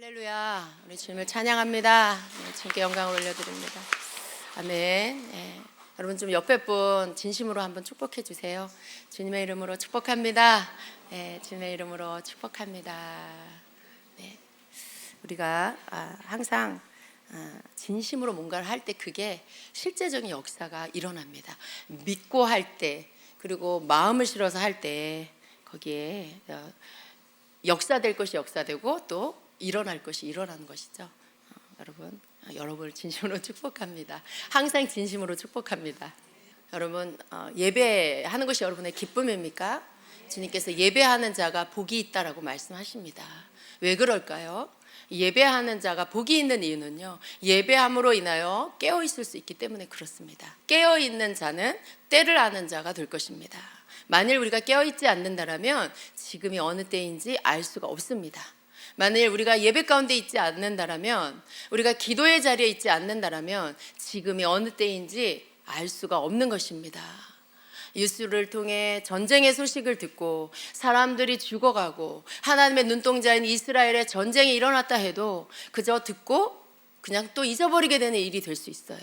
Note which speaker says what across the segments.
Speaker 1: 할렐루야, 우리 주님을 찬양합니다. 주님께 영광을 올려드립니다. 아멘. 여러분 좀 옆에 분 진심으로 한번 축복해 주세요. 주님의 이름으로 축복합니다. 주님의 이름으로 축복합니다. 우리가 항상 진심으로 뭔가를 할 때 그게 실제적인 역사가 일어납니다. 믿고 할 때, 그리고 마음을 실어서 할 때 거기에 역사될 것이 역사되고 또 일어날 것이 일어나는 것이죠. 여러분을 진심으로 축복합니다. 항상 진심으로 축복합니다. 여러분, 예배하는 것이 여러분의 기쁨입니까? 주님께서 예배하는 자가 복이 있다라고 말씀하십니다. 왜 그럴까요? 예배하는 자가 복이 있는 이유는요, 예배함으로 인하여 깨어 있을 수 있기 때문에 그렇습니다. 깨어 있는 자는 때를 아는 자가 될 것입니다. 만일 우리가 깨어 있지 않는다라면 지금이 어느 때인지 알 수가 없습니다. 만일 우리가 예배 가운데 있지 않는다라면, 우리가 기도의 자리에 있지 않는다라면 지금이 어느 때인지 알 수가 없는 것입니다. 뉴스를 통해 전쟁의 소식을 듣고 사람들이 죽어가고 하나님의 눈동자인 이스라엘의 전쟁이 일어났다 해도 그저 듣고 그냥 또 잊어버리게 되는 일이 될 수 있어요.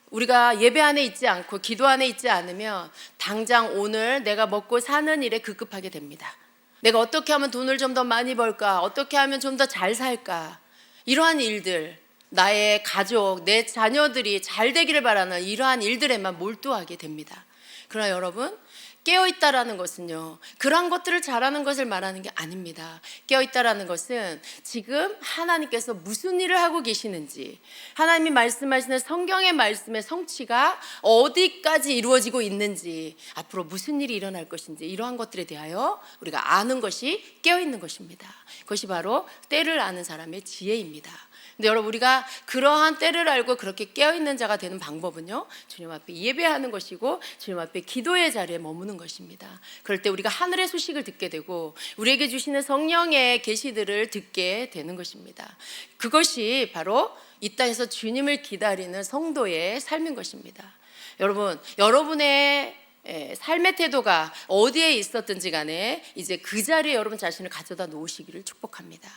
Speaker 1: 우리가 예배 안에 있지 않고 기도 안에 있지 않으면 당장 오늘 내가 먹고 사는 일에 급급하게 됩니다. 내가 어떻게 하면 돈을 좀 더 많이 벌까? 어떻게 하면 좀 더 잘 살까? 이러한 일들, 나의 가족, 내 자녀들이 잘 되기를 바라는 이러한 일들에만 몰두하게 됩니다. 그러나 여러분, 깨어있다라는 것은요, 그러한 것들을 잘하는 것을 말하는 게 아닙니다. 깨어있다라는 것은 지금 하나님께서 무슨 일을 하고 계시는지, 하나님이 말씀하시는 성경의 말씀의 성취가 어디까지 이루어지고 있는지, 앞으로 무슨 일이 일어날 것인지, 이러한 것들에 대하여 우리가 아는 것이 깨어있는 것입니다. 그것이 바로 때를 아는 사람의 지혜입니다. 근데 여러분, 우리가 그러한 때를 알고 그렇게 깨어있는 자가 되는 방법은요, 주님 앞에 예배하는 것이고 주님 앞에 기도의 자리에 머무는 것입니다. 그럴 때 우리가 하늘의 소식을 듣게 되고 우리에게 주시는 성령의 계시들을 듣게 되는 것입니다. 그것이 바로 이 땅에서 주님을 기다리는 성도의 삶인 것입니다. 여러분, 여러분의 삶의 태도가 어디에 있었든지 간에 이제 그 자리에 여러분 자신을 가져다 놓으시기를 축복합니다.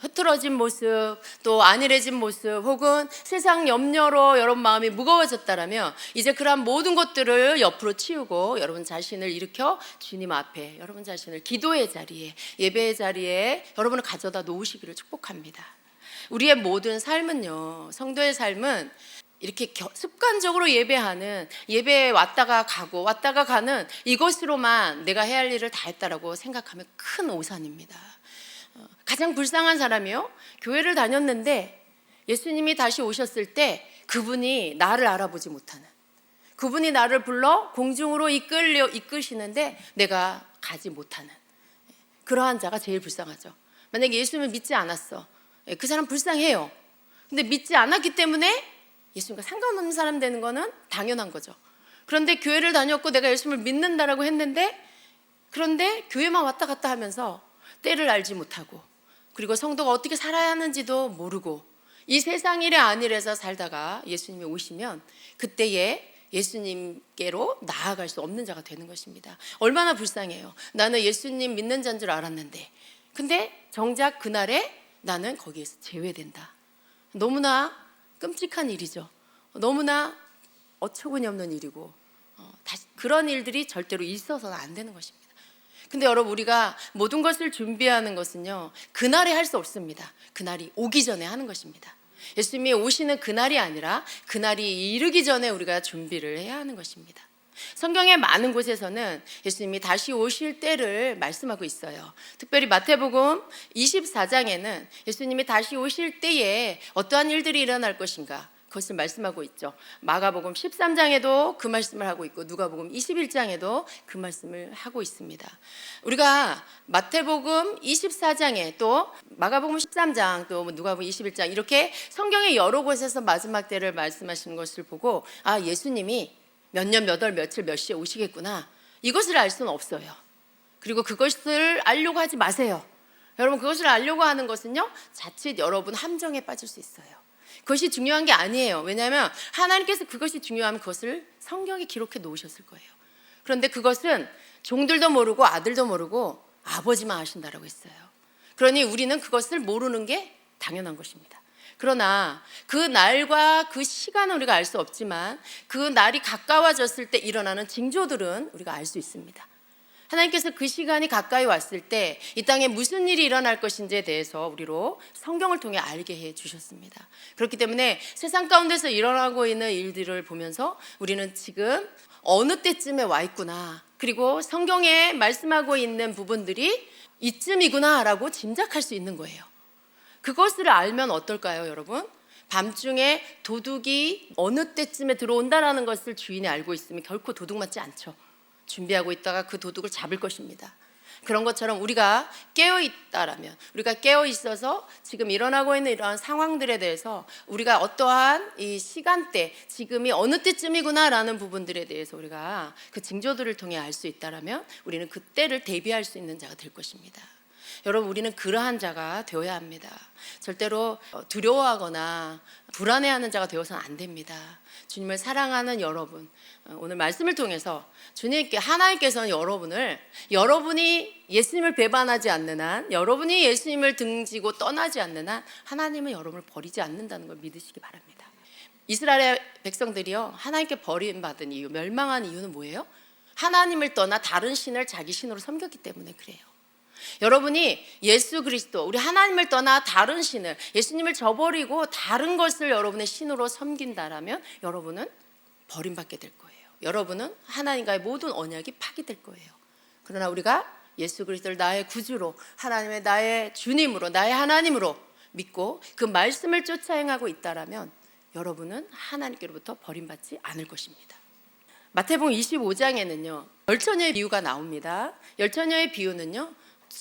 Speaker 1: 흐트러진 모습, 또 안일해진 모습, 혹은 세상 염려로 여러분 마음이 무거워졌다라면 이제 그러한 모든 것들을 옆으로 치우고 여러분 자신을 일으켜 주님 앞에, 여러분 자신을 기도의 자리에, 예배의 자리에 여러분을 가져다 놓으시기를 축복합니다. 우리의 모든 삶은요, 성도의 삶은 이렇게 습관적으로 예배하는, 예배에 왔다가 가고 왔다가 가는 이것으로만 내가 해야 할 일을 다 했다라고 생각하면 큰 오산입니다. 가장 불쌍한 사람이요, 교회를 다녔는데 예수님이 다시 오셨을 때 그분이 나를 알아보지 못하는, 그분이 나를 불러 공중으로 이끄시는데 내가 가지 못하는 그러한 자가 제일 불쌍하죠. 만약에 예수님을 믿지 않았어, 그 사람 불쌍해요. 근데 믿지 않았기 때문에 예수님과 상관없는 사람 되는 거는 당연한 거죠. 그런데 교회를 다녔고 내가 예수님을 믿는다라고 했는데, 그런데 교회만 왔다 갔다 하면서 때를 알지 못하고, 그리고 성도가 어떻게 살아야 하는지도 모르고 이 세상 일에 안일해서 살다가 예수님이 오시면 그때에 예수님께로 나아갈 수 없는 자가 되는 것입니다. 얼마나 불쌍해요. 나는 예수님 믿는 자인 줄 알았는데, 근데 정작 그날에 나는 거기에서 제외된다. 너무나 끔찍한 일이죠. 너무나 어처구니 없는 일이고, 그런 일들이 절대로 있어서는 안 되는 것입니다. 근데 여러분, 우리가 모든 것을 준비하는 것은요, 그날에 할 수 없습니다. 그날이 오기 전에 하는 것입니다. 예수님이 오시는 그날이 아니라 그날이 이르기 전에 우리가 준비를 해야 하는 것입니다. 성경의 많은 곳에서는 예수님이 다시 오실 때를 말씀하고 있어요. 특별히 마태복음 24장에는 예수님이 다시 오실 때에 어떠한 일들이 일어날 것인가, 그것을 말씀하고 있죠. 마가복음 13장에도 그 말씀을 하고 있고 누가복음 21장에도 그 말씀을 하고 있습니다. 우리가 마태복음 24장에 또 마가복음 13장 또 누가복음 21장 이렇게 성경의 여러 곳에서 마지막 때를 말씀하시는 것을 보고, 예수님이 몇 년 몇 월 며칠 몇 시에 오시겠구나, 이것을 알 수는 없어요. 그리고 그것을 알려고 하지 마세요. 여러분, 그것을 알려고 하는 것은요, 자칫 여러분 함정에 빠질 수 있어요. 그것이 중요한 게 아니에요. 왜냐하면 하나님께서 그것이 중요하면 그것을 성경에 기록해 놓으셨을 거예요. 그런데 그것은 종들도 모르고 아들도 모르고 아버지만 아신다라고 했어요. 그러니 우리는 그것을 모르는 게 당연한 것입니다. 그러나 그 날과 그 시간은 우리가 알 수 없지만 그 날이 가까워졌을 때 일어나는 징조들은 우리가 알 수 있습니다. 하나님께서 그 시간이 가까이 왔을 때 이 땅에 무슨 일이 일어날 것인지에 대해서 우리로 성경을 통해 알게 해 주셨습니다. 그렇기 때문에 세상 가운데서 일어나고 있는 일들을 보면서 우리는 지금 어느 때쯤에 와 있구나, 그리고 성경에 말씀하고 있는 부분들이 이쯤이구나라고 짐작할 수 있는 거예요. 그것을 알면 어떨까요, 여러분? 밤중에 도둑이 어느 때쯤에 들어온다라는 것을 주인이 알고 있으면 결코 도둑 맞지 않죠. 준비하고 있다가 그 도둑을 잡을 것입니다. 그런 것처럼 우리가 깨어 있다라면, 우리가 깨어 있어서 지금 일어나고 있는 이러한 상황들에 대해서 우리가 어떠한 이 시간대, 지금이 어느 때쯤이구나라는 부분들에 대해서 우리가 그 징조들을 통해 알 수 있다라면 우리는 그때를 대비할 수 있는 자가 될 것입니다. 여러분, 우리는 그러한 자가 되어야 합니다. 절대로 두려워하거나 불안해하는 자가 되어서는 안 됩니다. 주님을 사랑하는 여러분, 오늘 말씀을 통해서 하나님께서는 여러분이 예수님을 배반하지 않는 한, 여러분이 예수님을 등지고 떠나지 않는 한 하나님은 여러분을 버리지 않는다는 걸 믿으시기 바랍니다. 이스라엘 백성들이요, 하나님께 버림받은 이유, 멸망한 이유는 뭐예요? 하나님을 떠나 다른 신을 자기 신으로 섬겼기 때문에 그래요. 여러분이 예수 그리스도, 우리 하나님을 떠나 다른 신을, 예수님을 저버리고 다른 것을 여러분의 신으로 섬긴다라면 여러분은 버림받게 될 거예요. 여러분은 하나님과의 모든 언약이 파기될 거예요. 그러나 우리가 예수 그리스도를 나의 구주로, 하나님의 나의 주님으로, 나의 하나님으로 믿고 그 말씀을 쫓아 행하고 있다라면 여러분은 하나님께로부터 버림받지 않을 것입니다. 마태복음 25장에는요 열처녀의 비유가 나옵니다. 열처녀의 비유는요,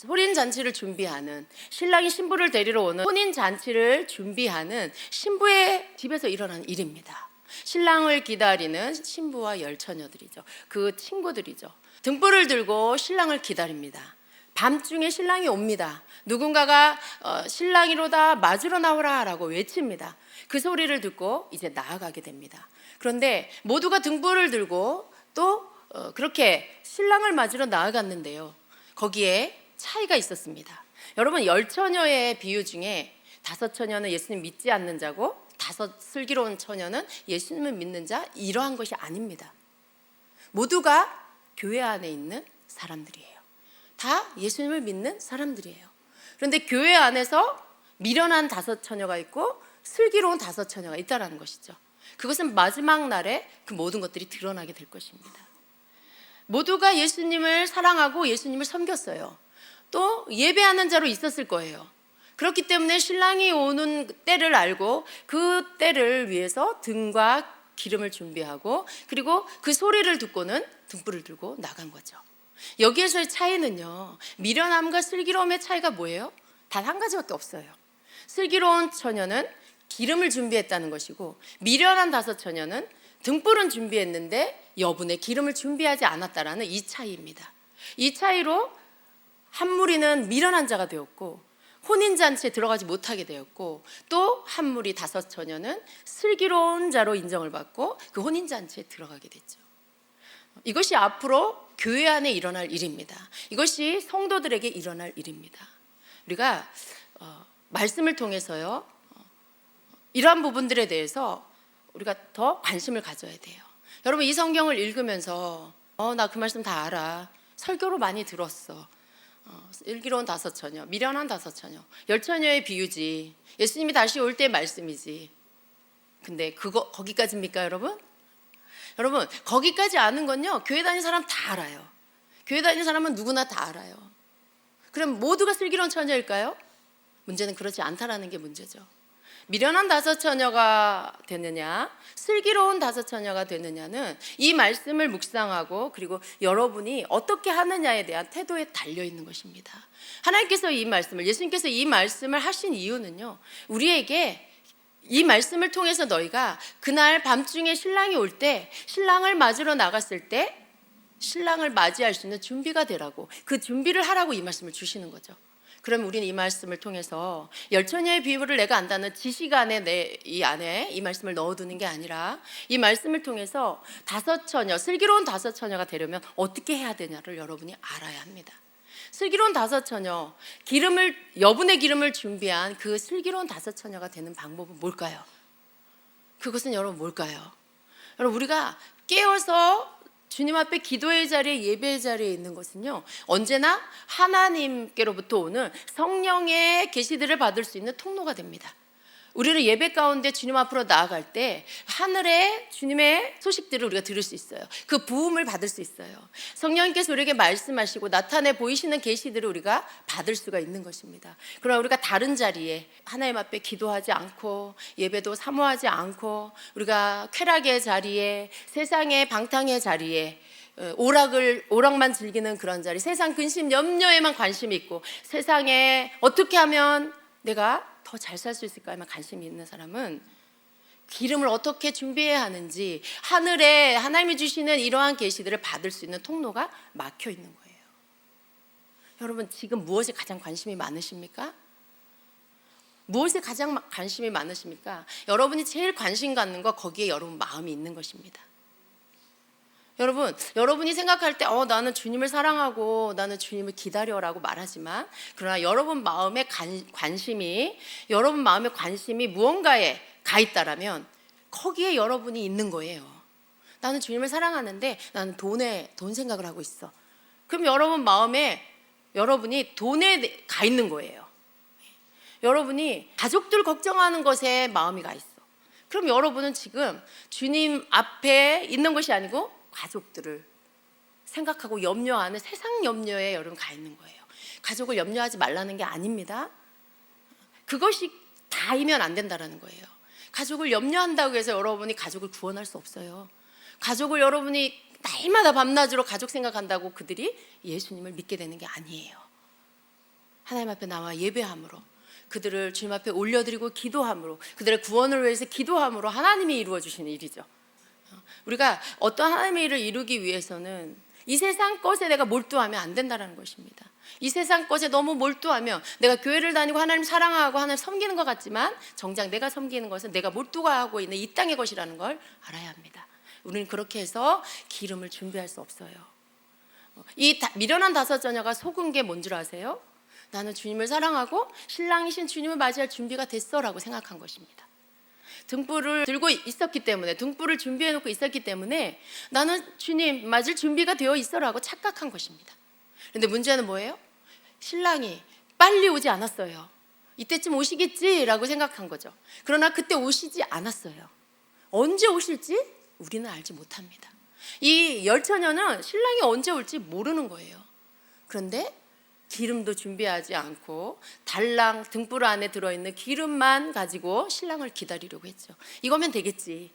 Speaker 1: 혼인잔치를 준비하는, 신랑이 신부를 데리러 오는 혼인잔치를 준비하는 신부의 집에서 일어나는 일입니다. 신랑을 기다리는 신부와 열처녀들이죠. 그 친구들이죠. 등불을 들고 신랑을 기다립니다. 밤중에 신랑이 옵니다. 누군가가 신랑이로다 맞으러 나오라 라고 외칩니다. 그 소리를 듣고 이제 나아가게 됩니다. 그런데 모두가 등불을 들고 또 그렇게 신랑을 맞으러 나아갔는데요, 거기에 차이가 있었습니다. 여러분, 열처녀의 비유 중에 5처녀는 예수님 믿지 않는 자고 5 슬기로운 처녀는 예수님을 믿는 자, 이러한 것이 아닙니다. 모두가 교회 안에 있는 사람들이에요. 다 예수님을 믿는 사람들이에요. 그런데 교회 안에서 미련한 5처녀가 있고 슬기로운 5처녀가 있다는 것이죠. 그것은 마지막 날에 그 모든 것들이 드러나게 될 것입니다. 모두가 예수님을 사랑하고 예수님을 섬겼어요. 또 예배하는 자로 있었을 거예요. 그렇기 때문에 신랑이 오는 때를 알고 그 때를 위해서 등과 기름을 준비하고, 그리고 그 소리를 듣고는 등불을 들고 나간 거죠. 여기에서의 차이는요, 미련함과 슬기로움의 차이가 뭐예요? 단 한 가지밖에 없어요. 슬기로운 처녀는 기름을 준비했다는 것이고, 미련한 5처녀는 등불은 준비했는데 여분의 기름을 준비하지 않았다라는 이 차이입니다. 이 차이로 한 무리는 미련한 자가 되었고 혼인잔치에 들어가지 못하게 되었고, 또 한 무리 5처녀는 슬기로운 자로 인정을 받고 그 혼인잔치에 들어가게 됐죠. 이것이 앞으로 교회 안에 일어날 일입니다. 이것이 성도들에게 일어날 일입니다. 우리가 말씀을 통해서요, 이러한 부분들에 대해서 우리가 더 관심을 가져야 돼요. 여러분, 이 성경을 읽으면서 나 그 말씀 다 알아, 설교로 많이 들었어, 슬기로운 5처녀, 미련한 5처녀, 열처녀의 비유지, 예수님이 다시 올 때 말씀이지. 근데 거기까지입니까, 여러분? 여러분, 거기까지 아는 건요, 교회 다니는 사람 다 알아요. 교회 다니는 사람은 누구나 다 알아요. 그럼 모두가 슬기로운 처녀일까요? 문제는 그렇지 않다라는 게 문제죠. 미련한 5처녀가 되느냐, 슬기로운 5처녀가 되느냐는 이 말씀을 묵상하고 그리고 여러분이 어떻게 하느냐에 대한 태도에 달려 있는 것입니다. 하나님께서 이 말씀을, 예수님께서 이 말씀을 하신 이유는요, 우리에게 이 말씀을 통해서 너희가 그날 밤중에 신랑이 올 때, 신랑을 맞으러 나갔을 때 신랑을 맞이할 수 있는 준비가 되라고, 그 준비를 하라고 이 말씀을 주시는 거죠. 그럼 우리는 이 말씀을 통해서 열처녀의 비유를 내가 안다는 지식 안에 이 안에 이 말씀을 넣어두는 게 아니라, 이 말씀을 통해서 5처녀, 슬기로운 5처녀가 되려면 어떻게 해야 되냐를 여러분이 알아야 합니다. 슬기로운 다섯 처녀, 여분의 기름을 준비한 그 슬기로운 다섯 처녀가 되는 방법은 뭘까요? 그것은 여러분 뭘까요? 여러분, 우리가 깨어서 주님 앞에 기도의 자리에, 예배의 자리에 있는 것은요, 언제나 하나님께로부터 오는 성령의 계시들을 받을 수 있는 통로가 됩니다. 우리는 예배 가운데 주님 앞으로 나아갈 때 하늘의 주님의 소식들을 우리가 들을 수 있어요. 그 부음을 받을 수 있어요. 성령님께서 우리에게 말씀하시고 나타내 보이시는 계시들을 우리가 받을 수가 있는 것입니다. 그러나 우리가 다른 자리에 하나님 앞에 기도하지 않고 예배도 사모하지 않고 우리가 쾌락의 자리에, 세상의 방탕의 자리에, 오락만 즐기는 그런 자리, 세상 근심 염려에만 관심이 있고 세상에 어떻게 하면 내가 더 잘 살 수 있을까에만 관심이 있는 사람은 기름을 어떻게 준비해야 하는지, 하늘에 하나님이 주시는 이러한 계시들을 받을 수 있는 통로가 막혀 있는 거예요. 여러분, 지금 무엇에 가장 관심이 많으십니까? 무엇에 가장 관심이 많으십니까? 여러분이 제일 관심 갖는 거, 거기에 여러분 마음이 있는 것입니다. 여러분이 생각할 때 나는 주님을 사랑하고 나는 주님을 기다려라고 말하지만, 그러나 여러분 마음의 관심이 무언가에 가 있다라면 거기에 여러분이 있는 거예요. 나는 주님을 사랑하는데 나는 돈 생각을 하고 있어. 그럼 여러분 마음에 여러분이 돈에 가 있는 거예요. 여러분이 가족들 걱정하는 것에 마음이 가 있어. 그럼 여러분은 지금 주님 앞에 있는 것이 아니고 가족들을 생각하고 염려하는 세상 염려에 여러분 가 있는 거예요. 가족을 염려하지 말라는 게 아닙니다. 그것이 다이면 안 된다라는 거예요. 가족을 염려한다고 해서 여러분이 가족을 구원할 수 없어요. 가족을 여러분이 날마다 밤낮으로 가족 생각한다고 그들이 예수님을 믿게 되는 게 아니에요. 하나님 앞에 나와 예배함으로, 그들을 주님 앞에 올려드리고 기도함으로, 그들의 구원을 위해서 기도함으로 하나님이 이루어 주시는 일이죠. 우리가 어떤 하나님의 일을 이루기 위해서는 이 세상 것에 내가 몰두하면 안 된다는 것입니다. 이 세상 것에 너무 몰두하면 내가 교회를 다니고 하나님 사랑하고 하나님 섬기는 것 같지만 정작 내가 섬기는 것은 내가 몰두가 하고 있는 이 땅의 것이라는 걸 알아야 합니다. 우리는 그렇게 해서 기름을 준비할 수 없어요. 이 미련한 다섯 처녀가 속은 게 뭔 줄 아세요? 나는 주님을 사랑하고 신랑이신 주님을 맞이할 준비가 됐어라고 생각한 것입니다. 등불을 들고 있었기 때문에, 등불을 준비해 놓고 있었기 때문에 나는 주님 맞을 준비가 되어 있어라고 착각한 것입니다. 그런데 문제는 뭐예요? 신랑이 빨리 오지 않았어요. 이때쯤 오시겠지라고 생각한 거죠. 그러나 그때 오시지 않았어요. 언제 오실지 우리는 알지 못합니다. 이 열처녀는 신랑이 언제 올지 모르는 거예요. 그런데 기름도 준비하지 않고 달랑 등불 안에 들어있는 기름만 가지고 신랑을 기다리려고 했죠. 이거면 되겠지.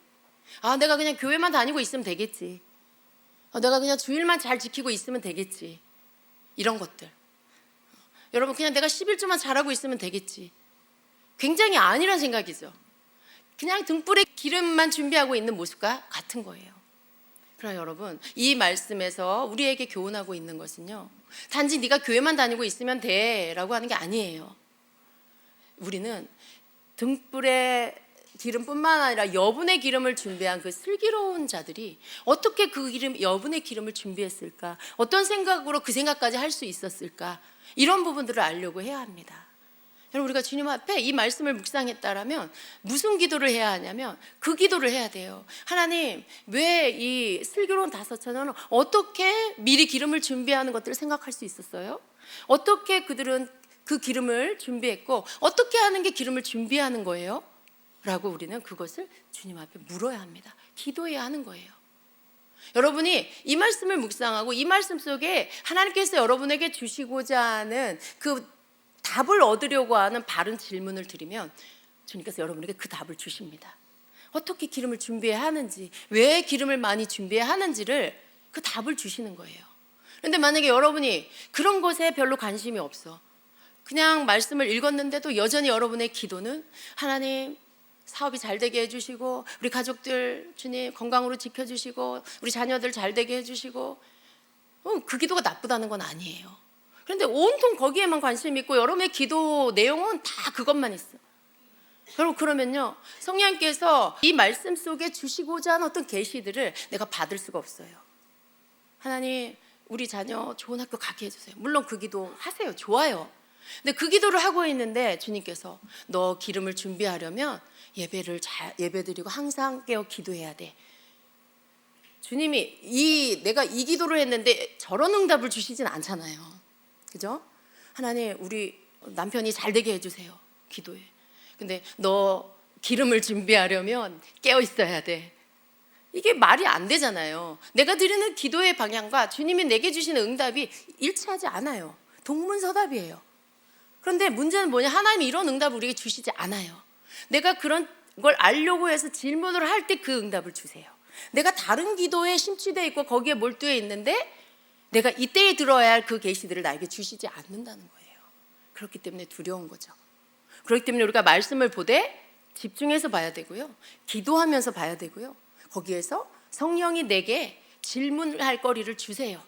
Speaker 1: 내가 그냥 교회만 다니고 있으면 되겠지. 내가 그냥 주일만 잘 지키고 있으면 되겠지. 이런 것들. 여러분, 그냥 내가 11조만 잘하고 있으면 되겠지. 굉장히 아니란 생각이죠. 그냥 등불에 기름만 준비하고 있는 모습과 같은 거예요. 그러나 여러분, 이 말씀에서 우리에게 교훈하고 있는 것은요, 단지 네가 교회만 다니고 있으면 돼 라고 하는 게 아니에요. 우리는 등불의 기름뿐만 아니라 여분의 기름을 준비한 그 슬기로운 자들이 어떻게 여분의 기름을 준비했을까, 어떤 생각으로 그 생각까지 할 수 있었을까, 이런 부분들을 알려고 해야 합니다. 여러분, 우리가 주님 앞에 이 말씀을 묵상했다라면 무슨 기도를 해야 하냐면 그 기도를 해야 돼요. 하나님, 왜 이 슬기로운 다섯 처녀는 어떻게 미리 기름을 준비하는 것들을 생각할 수 있었어요? 어떻게 그들은 그 기름을 준비했고 어떻게 하는 게 기름을 준비하는 거예요? 라고 우리는 그것을 주님 앞에 물어야 합니다. 기도해야 하는 거예요. 여러분이 이 말씀을 묵상하고 이 말씀 속에 하나님께서 여러분에게 주시고자 하는 그 답을 얻으려고 하는 바른 질문을 드리면 주님께서 여러분에게 그 답을 주십니다. 어떻게 기름을 준비해야 하는지, 왜 기름을 많이 준비해야 하는지를 그 답을 주시는 거예요. 그런데 만약에 여러분이 그런 것에 별로 관심이 없어, 그냥 말씀을 읽었는데도 여전히 여러분의 기도는 하나님 사업이 잘 되게 해주시고 우리 가족들 주님 건강으로 지켜주시고 우리 자녀들 잘 되게 해주시고, 그 기도가 나쁘다는 건 아니에요. 그런데 온통 거기에만 관심이 있고 여러분의 기도 내용은 다 그것만 있어. 여러분, 그러면요, 성령님께서 이 말씀 속에 주시고자 하는 어떤 계시들을 내가 받을 수가 없어요. 하나님, 우리 자녀 좋은 학교 가게 해주세요. 물론 그 기도 하세요. 좋아요. 근데 그 기도를 하고 있는데 주님께서 너 기름을 준비하려면 예배 드리고 항상 깨어 기도해야 돼. 주님이 내가 이 기도를 했는데 저런 응답을 주시진 않잖아요. 그죠? 하나님, 우리 남편이 잘 되게 해주세요. 기도해. 근데 너 기름을 준비하려면 깨어 있어야 돼. 이게 말이 안 되잖아요. 내가 드리는 기도의 방향과 주님이 내게 주시는 응답이 일치하지 않아요. 동문서답이에요. 그런데 문제는 뭐냐? 하나님이 이런 응답을 우리에게 주시지 않아요. 내가 그런 걸 알려고 해서 질문을 할 때 그 응답을 주세요. 내가 다른 기도에 심취되어 있고 거기에 몰두해 있는데 내가 이때에 들어야 할 그 계시들을 나에게 주시지 않는다는 거예요. 그렇기 때문에 두려운 거죠. 그렇기 때문에 우리가 말씀을 보되 집중해서 봐야 되고요. 기도하면서 봐야 되고요. 거기에서 성령이 내게 질문할 거리를 주세요.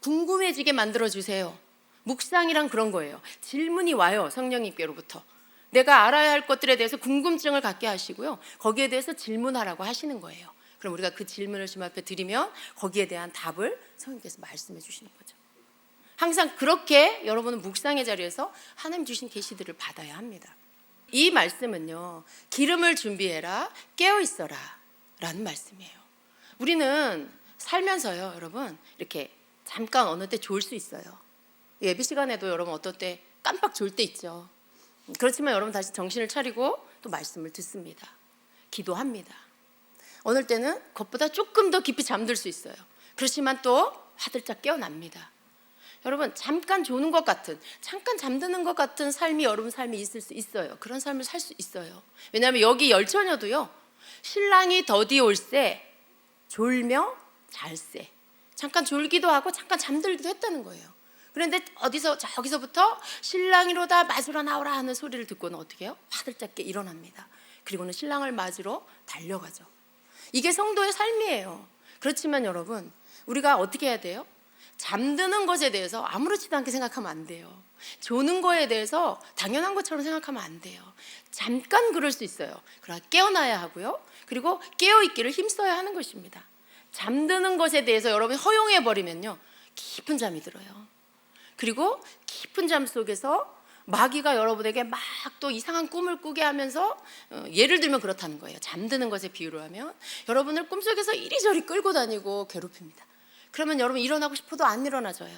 Speaker 1: 궁금해지게 만들어 주세요. 묵상이란 그런 거예요. 질문이 와요. 성령님께로부터. 내가 알아야 할 것들에 대해서 궁금증을 갖게 하시고요. 거기에 대해서 질문하라고 하시는 거예요. 그럼 우리가 그 질문을 주님 앞에 드리면 거기에 대한 답을 성령께서 말씀해 주시는 거죠. 항상 그렇게 여러분은 묵상의 자리에서 하나님 주신 계시들을 받아야 합니다. 이 말씀은요, 기름을 준비해라, 깨어 있어라 라는 말씀이에요. 우리는 살면서요, 여러분, 이렇게 잠깐 어느 때 졸 수 있어요. 예배 시간에도 여러분 어떨 때 깜빡 졸 때 있죠. 그렇지만 여러분 다시 정신을 차리고 또 말씀을 듣습니다. 기도합니다. 어느 때는 그것보다 조금 더 깊이 잠들 수 있어요. 그렇지만 또 화들짝 깨어납니다. 여러분, 잠깐 조는 것 같은, 잠깐 잠드는 것 같은 삶이 여러분 삶에 있을 수 있어요. 그런 삶을 살 수 있어요. 왜냐하면 여기 열처녀도요, 신랑이 더디올세 졸며 잘세, 잠깐 졸기도 하고 잠깐 잠들기도 했다는 거예요. 그런데 저기서부터 신랑이로다 맞으러 나오라 하는 소리를 듣고는 어떻게 해요? 화들짝 깨 일어납니다. 그리고는 신랑을 맞으러 달려가죠. 이게 성도의 삶이에요. 그렇지만 여러분, 우리가 어떻게 해야 돼요? 잠드는 것에 대해서 아무렇지도 않게 생각하면 안 돼요. 조는 거에 대해서 당연한 것처럼 생각하면 안 돼요. 잠깐 그럴 수 있어요. 그러나 깨어나야 하고요. 그리고 깨어있기를 힘써야 하는 것입니다. 잠드는 것에 대해서 여러분이 허용해버리면요, 깊은 잠이 들어요. 그리고 깊은 잠 속에서 마귀가 여러분에게 막 또 이상한 꿈을 꾸게 하면서, 예를 들면 그렇다는 거예요. 잠드는 것에 비유를 하면 여러분을 꿈속에서 이리저리 끌고 다니고 괴롭힙니다. 그러면 여러분 일어나고 싶어도 안 일어나져요.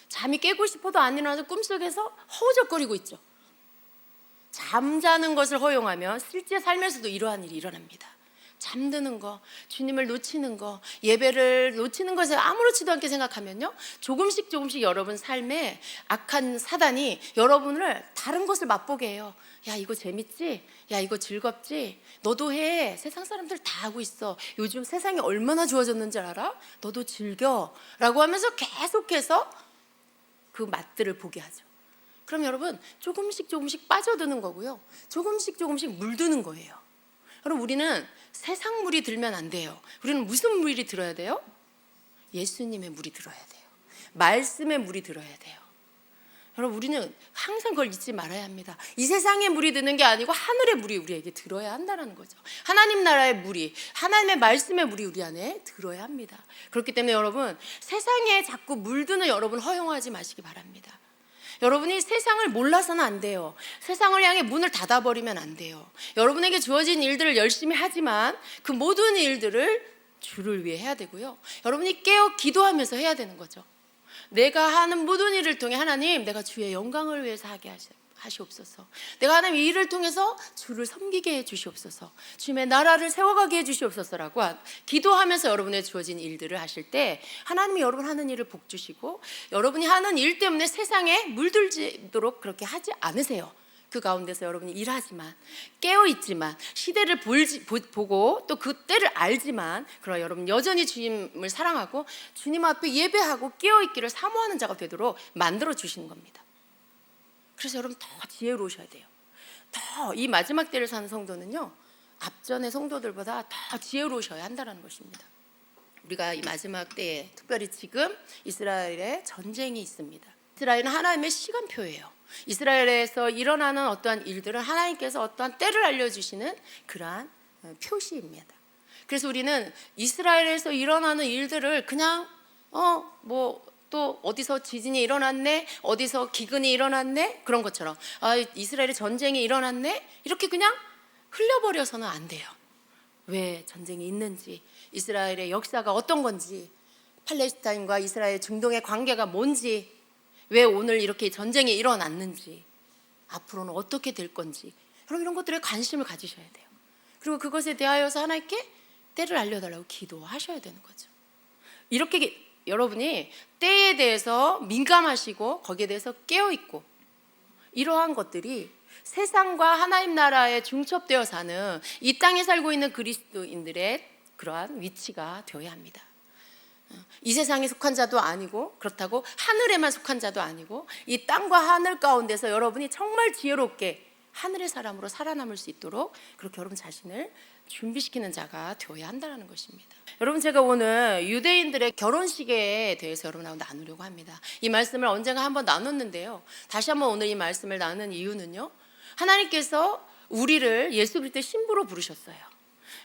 Speaker 1: 잠이 깨고 싶어도 안 일어나서 꿈속에서 허우적거리고 있죠. 잠자는 것을 허용하면 실제 삶에서도 이러한 일이 일어납니다. 잠드는 거, 주님을 놓치는 거, 예배를 놓치는 것에 아무렇지도 않게 생각하면요, 조금씩 여러분 삶에 악한 사단이 여러분을 다른 것을 맛보게 해요. 야, 이거 재밌지? 야, 이거 즐겁지? 너도 해. 세상 사람들 다 하고 있어. 요즘 세상이 얼마나 좋아졌는지 알아? 너도 즐겨 라고 하면서 계속해서 그 맛들을 보게 하죠. 그럼 여러분 조금씩 빠져드는 거고요, 조금씩 물드는 거예요. 여러분, 우리는 세상 물이 들면 안 돼요. 우리는 무슨 물이 들어야 돼요? 예수님의 물이 들어야 돼요. 말씀의 물이 들어야 돼요. 여러분, 우리는 항상 그걸 잊지 말아야 합니다. 이 세상의 물이 드는 게 아니고 하늘의 물이 우리에게 들어야 한다는 거죠. 하나님 나라의 물이, 하나님의 말씀의 물이 우리 안에 들어야 합니다. 그렇기 때문에 여러분, 세상에 자꾸 물드는 여러분 허용하지 마시기 바랍니다. 여러분이 세상을 몰라서는 안 돼요. 세상을 향해 문을 닫아버리면 안 돼요. 여러분에게 주어진 일들을 열심히 하지만 그 모든 일들을 주를 위해 해야 되고요, 여러분이 깨어 기도하면서 해야 되는 거죠. 내가 하는 모든 일을 통해 하나님, 내가 주의 영광을 위해서 하게 하시옵소서. 내가 하나님 이 일을 통해서 주를 섬기게 해 주시옵소서. 주님의 나라를 세워가게 해 주시옵소서라고 기도하면서 여러분의 주어진 일들을 하실 때 하나님이 여러분 하는 일을 복 주시고, 여러분이 하는 일 때문에 세상에 물들지도록 그렇게 하지 않으세요. 그 가운데서 여러분이 일하지만, 깨어있지만, 시대를 보고 또 그 때를 알지만, 그러나 여러분 여전히 주님을 사랑하고 주님 앞에 예배하고 깨어있기를 사모하는 자가 되도록 만들어 주시는 겁니다. 그래서 여러분 더 지혜로우셔야 돼요. 더 이 마지막 때를 사는 성도는요, 앞전의 성도들보다 더 지혜로우셔야 한다는 것입니다. 우리가 이 마지막 때에, 특별히 지금 이스라엘에 전쟁이 있습니다. 이스라엘은 하나님의 시간표예요. 이스라엘에서 일어나는 어떠한 일들은 하나님께서 어떠한 때를 알려주시는 그러한 표시입니다. 그래서 우리는 이스라엘에서 일어나는 일들을 그냥 또 어디서 지진이 일어났네, 어디서 기근이 일어났네, 그런 것처럼 이스라엘의 전쟁이 일어났네, 이렇게 그냥 흘려버려서는 안 돼요. 왜 전쟁이 있는지, 이스라엘의 역사가 어떤 건지, 팔레스타인과 이스라엘 중동의 관계가 뭔지, 왜 오늘 이렇게 전쟁이 일어났는지, 앞으로는 어떻게 될 건지, 여러분 이런 것들에 관심을 가지셔야 돼요. 그리고 그것에 대하여서 하나님께 때를 알려달라고 기도하셔야 되는 거죠. 이렇게 여러분이 때에 대해서 민감하시고 거기에 대해서 깨어있고, 이러한 것들이 세상과 하나님 나라에 중첩되어 사는 이 땅에 살고 있는 그리스도인들의 그러한 위치가 되어야 합니다. 이 세상에 속한 자도 아니고, 그렇다고 하늘에만 속한 자도 아니고, 이 땅과 하늘 가운데서 여러분이 정말 지혜롭게 하늘의 사람으로 살아남을 수 있도록 그렇게 여러분 자신을 준비시키는 자가 되어야 한다는 것입니다. 여러분, 제가 오늘 유대인들의 결혼식에 대해서 여러분하고 나누려고 합니다. 이 말씀을 언젠가 한번 나눴는데요, 다시 한번 오늘 이 말씀을 나누는 이유는요, 하나님께서 우리를 예수 그리스도의 신부로 부르셨어요.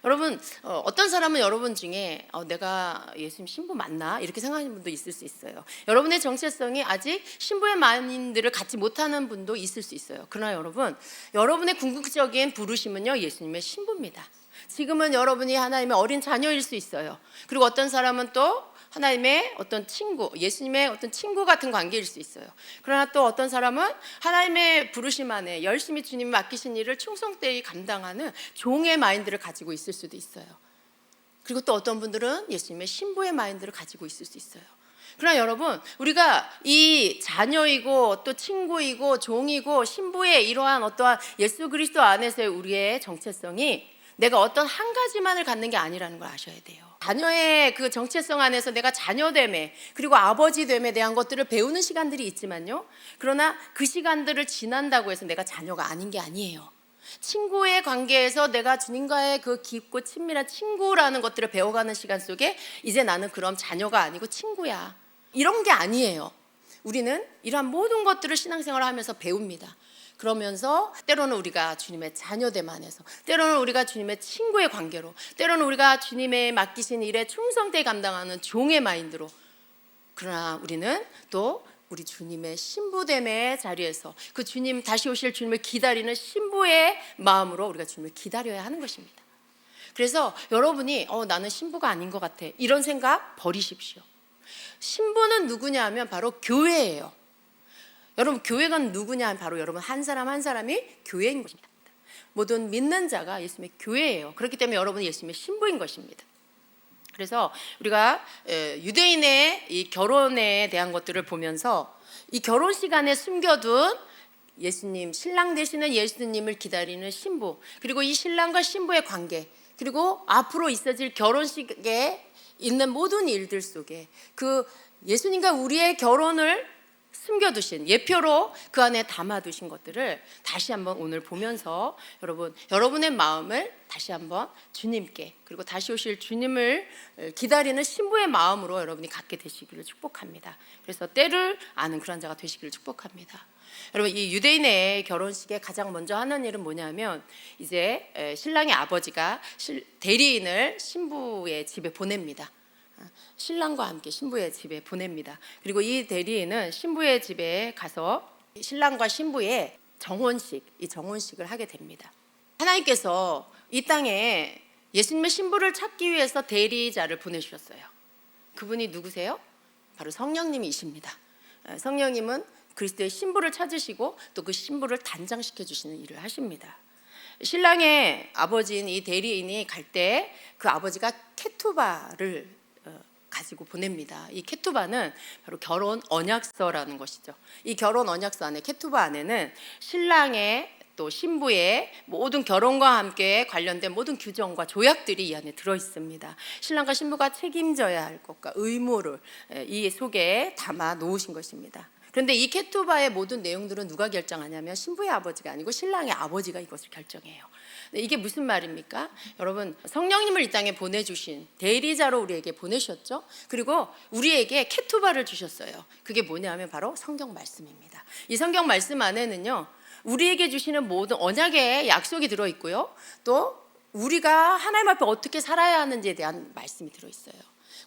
Speaker 1: 여러분, 어떤 사람은 여러분 중에 내가 예수님 신부 맞나? 이렇게 생각하는 분도 있을 수 있어요. 여러분의 정체성이 아직 신부의 마인드를 갖지 못하는 분도 있을 수 있어요. 그러나 여러분, 여러분의 궁극적인 부르심은요, 예수님의 신부입니다. 지금은 여러분이 하나님의 어린 자녀일 수 있어요. 그리고 어떤 사람은 또 하나님의 어떤 친구, 예수님의 어떤 친구 같은 관계일 수 있어요. 그러나 또 어떤 사람은 하나님의 부르심 안에 열심히 주님이 맡기신 일을 충성되이 감당하는 종의 마인드를 가지고 있을 수도 있어요. 그리고 또 어떤 분들은 예수님의 신부의 마인드를 가지고 있을 수 있어요. 그러나 여러분, 우리가 이 자녀이고 또 친구이고 종이고 신부의 이러한 어떠한 예수 그리스도 안에서의 우리의 정체성이 내가 어떤 한 가지만을 갖는 게 아니라는 걸 아셔야 돼요. 자녀의 그 정체성 안에서 내가 자녀됨에, 그리고 아버지됨에 대한 것들을 배우는 시간들이 있지만요, 그러나 그 시간들을 지난다고 해서 내가 자녀가 아닌 게 아니에요. 친구의 관계에서 내가 주님과의 그 깊고 친밀한 친구라는 것들을 배워가는 시간 속에 이제 나는 그럼 자녀가 아니고 친구야, 이런 게 아니에요. 우리는 이러한 모든 것들을 신앙생활을 하면서 배웁니다. 그러면서 때로는 우리가 주님의 자녀됨 안에서, 때로는 우리가 주님의 친구의 관계로, 때로는 우리가 주님의 맡기신 일에 충성되게 감당하는 종의 마인드로, 그러나 우리는 또 우리 주님의 신부됨의 자리에서 그 주님, 다시 오실 주님을 기다리는 신부의 마음으로 우리가 주님을 기다려야 하는 것입니다. 그래서 여러분이 나는 신부가 아닌 것 같아, 이런 생각 버리십시오. 신부는 누구냐 하면 바로 교회예요. 여러분, 교회가 누구냐 하면 바로 여러분 한 사람 한 사람이 교회인 것입니다. 모든 믿는 자가 예수님의 교회예요. 그렇기 때문에 여러분은 예수님의 신부인 것입니다. 그래서 우리가 유대인의 이 결혼에 대한 것들을 보면서 이 결혼식 안에 숨겨둔 예수님, 신랑 되시는 예수님을 기다리는 신부, 그리고 이 신랑과 신부의 관계, 그리고 앞으로 있어질 결혼식에 있는 모든 일들 속에 그 예수님과 우리의 결혼을 숨겨두신 예표로 그 안에 담아두신 것들을 다시 한번 오늘 보면서 여러분의 마음을 다시 한번 주님께, 그리고 다시 오실 주님을 기다리는 신부의 마음으로 여러분이 갖게 되시기를 축복합니다. 그래서 때를 아는 그런 자가 되시기를 축복합니다. 여러분, 이 유대인의 결혼식에 가장 먼저 하는 일은 뭐냐면, 이제 신랑의 아버지가 대리인을 신부의 집에 보냅니다. 신랑과 함께 신부의 집에 보냅니다. 그리고 이 대리인은 신부의 집에 가서 신랑과 신부의 이 정혼식을 하게 됩니다. 하나님께서 이 땅에 예수님의 신부를 찾기 위해서 대리자를 보내주셨어요. 그분이 누구세요? 바로 성령님이십니다. 성령님은 그리스도의 신부를 찾으시고 또 그 신부를 단장시켜 주시는 일을 하십니다. 신랑의 아버지인 이 대리인이 갈 때 그 아버지가 케투바를 가지고 보냅니다. 이 케투바는 바로 결혼 언약서라는 것이죠. 이 결혼 언약서 안에, 케투바 안에는 신랑의 또 신부의 모든 결혼과 함께 관련된 모든 규정과 조약들이 이 안에 들어 있습니다. 신랑과 신부가 책임져야 할 것과 의무를 이 속에 담아 놓으신 것입니다. 그런데 이 케투바의 모든 내용들은 누가 결정하냐면 신부의 아버지가 아니고 신랑의 아버지가 이것을 결정해요. 이게 무슨 말입니까? 여러분, 성령님을 이 땅에 보내주신 대리자로 우리에게 보내셨죠. 그리고 우리에게 케투바를 주셨어요. 그게 뭐냐면 바로 성경 말씀입니다. 이 성경 말씀 안에는요, 우리에게 주시는 모든 언약의 약속이 들어있고요, 또 우리가 하나님 앞에 어떻게 살아야 하는지에 대한 말씀이 들어있어요.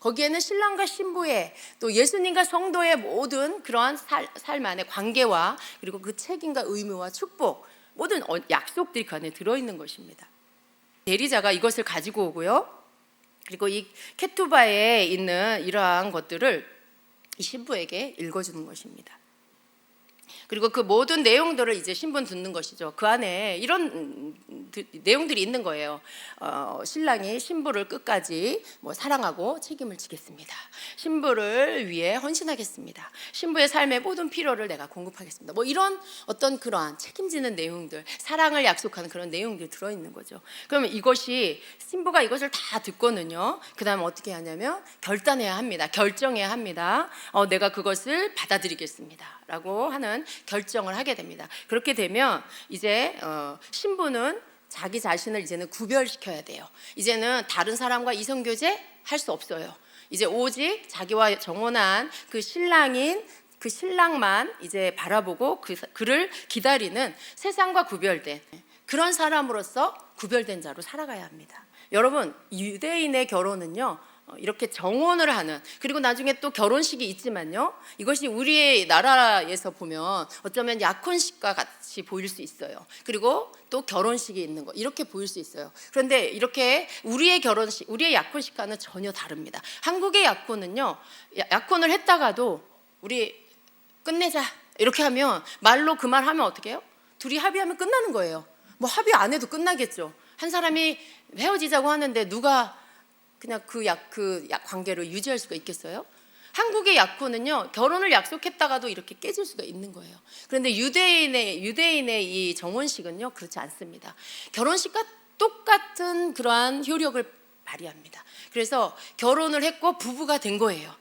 Speaker 1: 거기에는 신랑과 신부의 또 예수님과 성도의 모든 그러한 삶 안에 관계와 그리고 그 책임과 의무와 축복 모든 약속들이 그 안에 들어있는 것입니다. 대리자가 이것을 가지고 오고요. 그리고 이 케투바에 있는 이러한 것들을 이 신부에게 읽어주는 것입니다. 그리고 그 모든 내용들을 이제 신부는 듣는 것이죠. 그 안에 이런 내용들이 있는 거예요. 신랑이 신부를 끝까지 사랑하고 책임을 지겠습니다. 신부를 위해 헌신하겠습니다. 신부의 삶의 모든 필요를 내가 공급하겠습니다. 이런 어떤 그러한 책임지는 내용들, 사랑을 약속하는 그런 내용들이 들어있는 거죠. 그러면 이것이 신부가 이것을 다 듣고는요. 그 다음 어떻게 하냐면 결단해야 합니다. 결정해야 합니다. 내가 그것을 받아들이겠습니다. 라고 하는 결정을 하게 됩니다. 그렇게 되면 이제 신부는 자기 자신을 이제는 구별시켜야 돼요. 이제는 다른 사람과 이성교제 할 수 없어요. 이제 오직 자기와 정혼한 그 신랑인 그 신랑만 이제 바라보고 그를 기다리는 세상과 구별된 그런 사람으로서 구별된 자로 살아가야 합니다. 여러분, 유대인의 결혼은요, 이렇게 정혼을 하는, 그리고 나중에 또 결혼식이 있지만요, 이것이 우리의 나라에서 보면 어쩌면 약혼식과 같이 보일 수 있어요. 그리고 또 결혼식이 있는 거 이렇게 보일 수 있어요. 그런데 이렇게 우리의 결혼식, 우리의 약혼식과는 전혀 다릅니다. 한국의 약혼은요, 약혼을 했다가도 우리 끝내자 이렇게 하면 말로 그 말 하면 어떻게 해요? 둘이 합의하면 끝나는 거예요. 합의 안 해도 끝나겠죠. 한 사람이 헤어지자고 하는데 누가 그냥 그 관계를 유지할 수가 있겠어요? 한국의 약혼은요, 결혼을 약속했다가도 이렇게 깨질 수가 있는 거예요. 그런데 유대인의 이 정혼식은요, 그렇지 않습니다. 결혼식과 똑같은 그러한 효력을 발휘합니다. 그래서 결혼을 했고 부부가 된 거예요.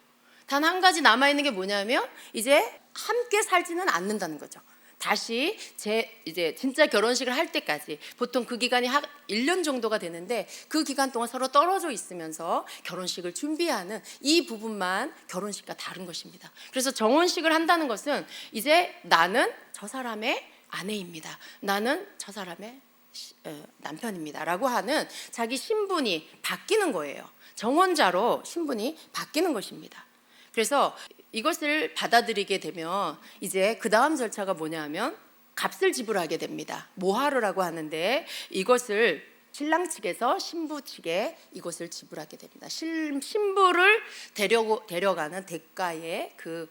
Speaker 1: 단 한 가지 남아있는 게 뭐냐면 이제 함께 살지는 않는다는 거죠. 다시 이제 진짜 결혼식을 할 때까지 보통 그 기간이 1년 정도가 되는데 그 기간 동안 서로 떨어져 있으면서 결혼식을 준비하는 이 부분만 결혼식과 다른 것입니다. 그래서 정혼식을 한다는 것은 이제 나는 저 사람의 아내입니다. 나는 저 사람의 남편입니다. 라고 하는 자기 신분이 바뀌는 거예요. 정혼자로 신분이 바뀌는 것입니다. 그래서 이것을 받아들이게 되면 이제 그 다음 절차가 뭐냐면 값을 지불하게 됩니다. 모하르라고 하는데 이것을 신랑 측에서 신부 측에 이것을 지불하게 됩니다. 신부를 데려가는 대가의 그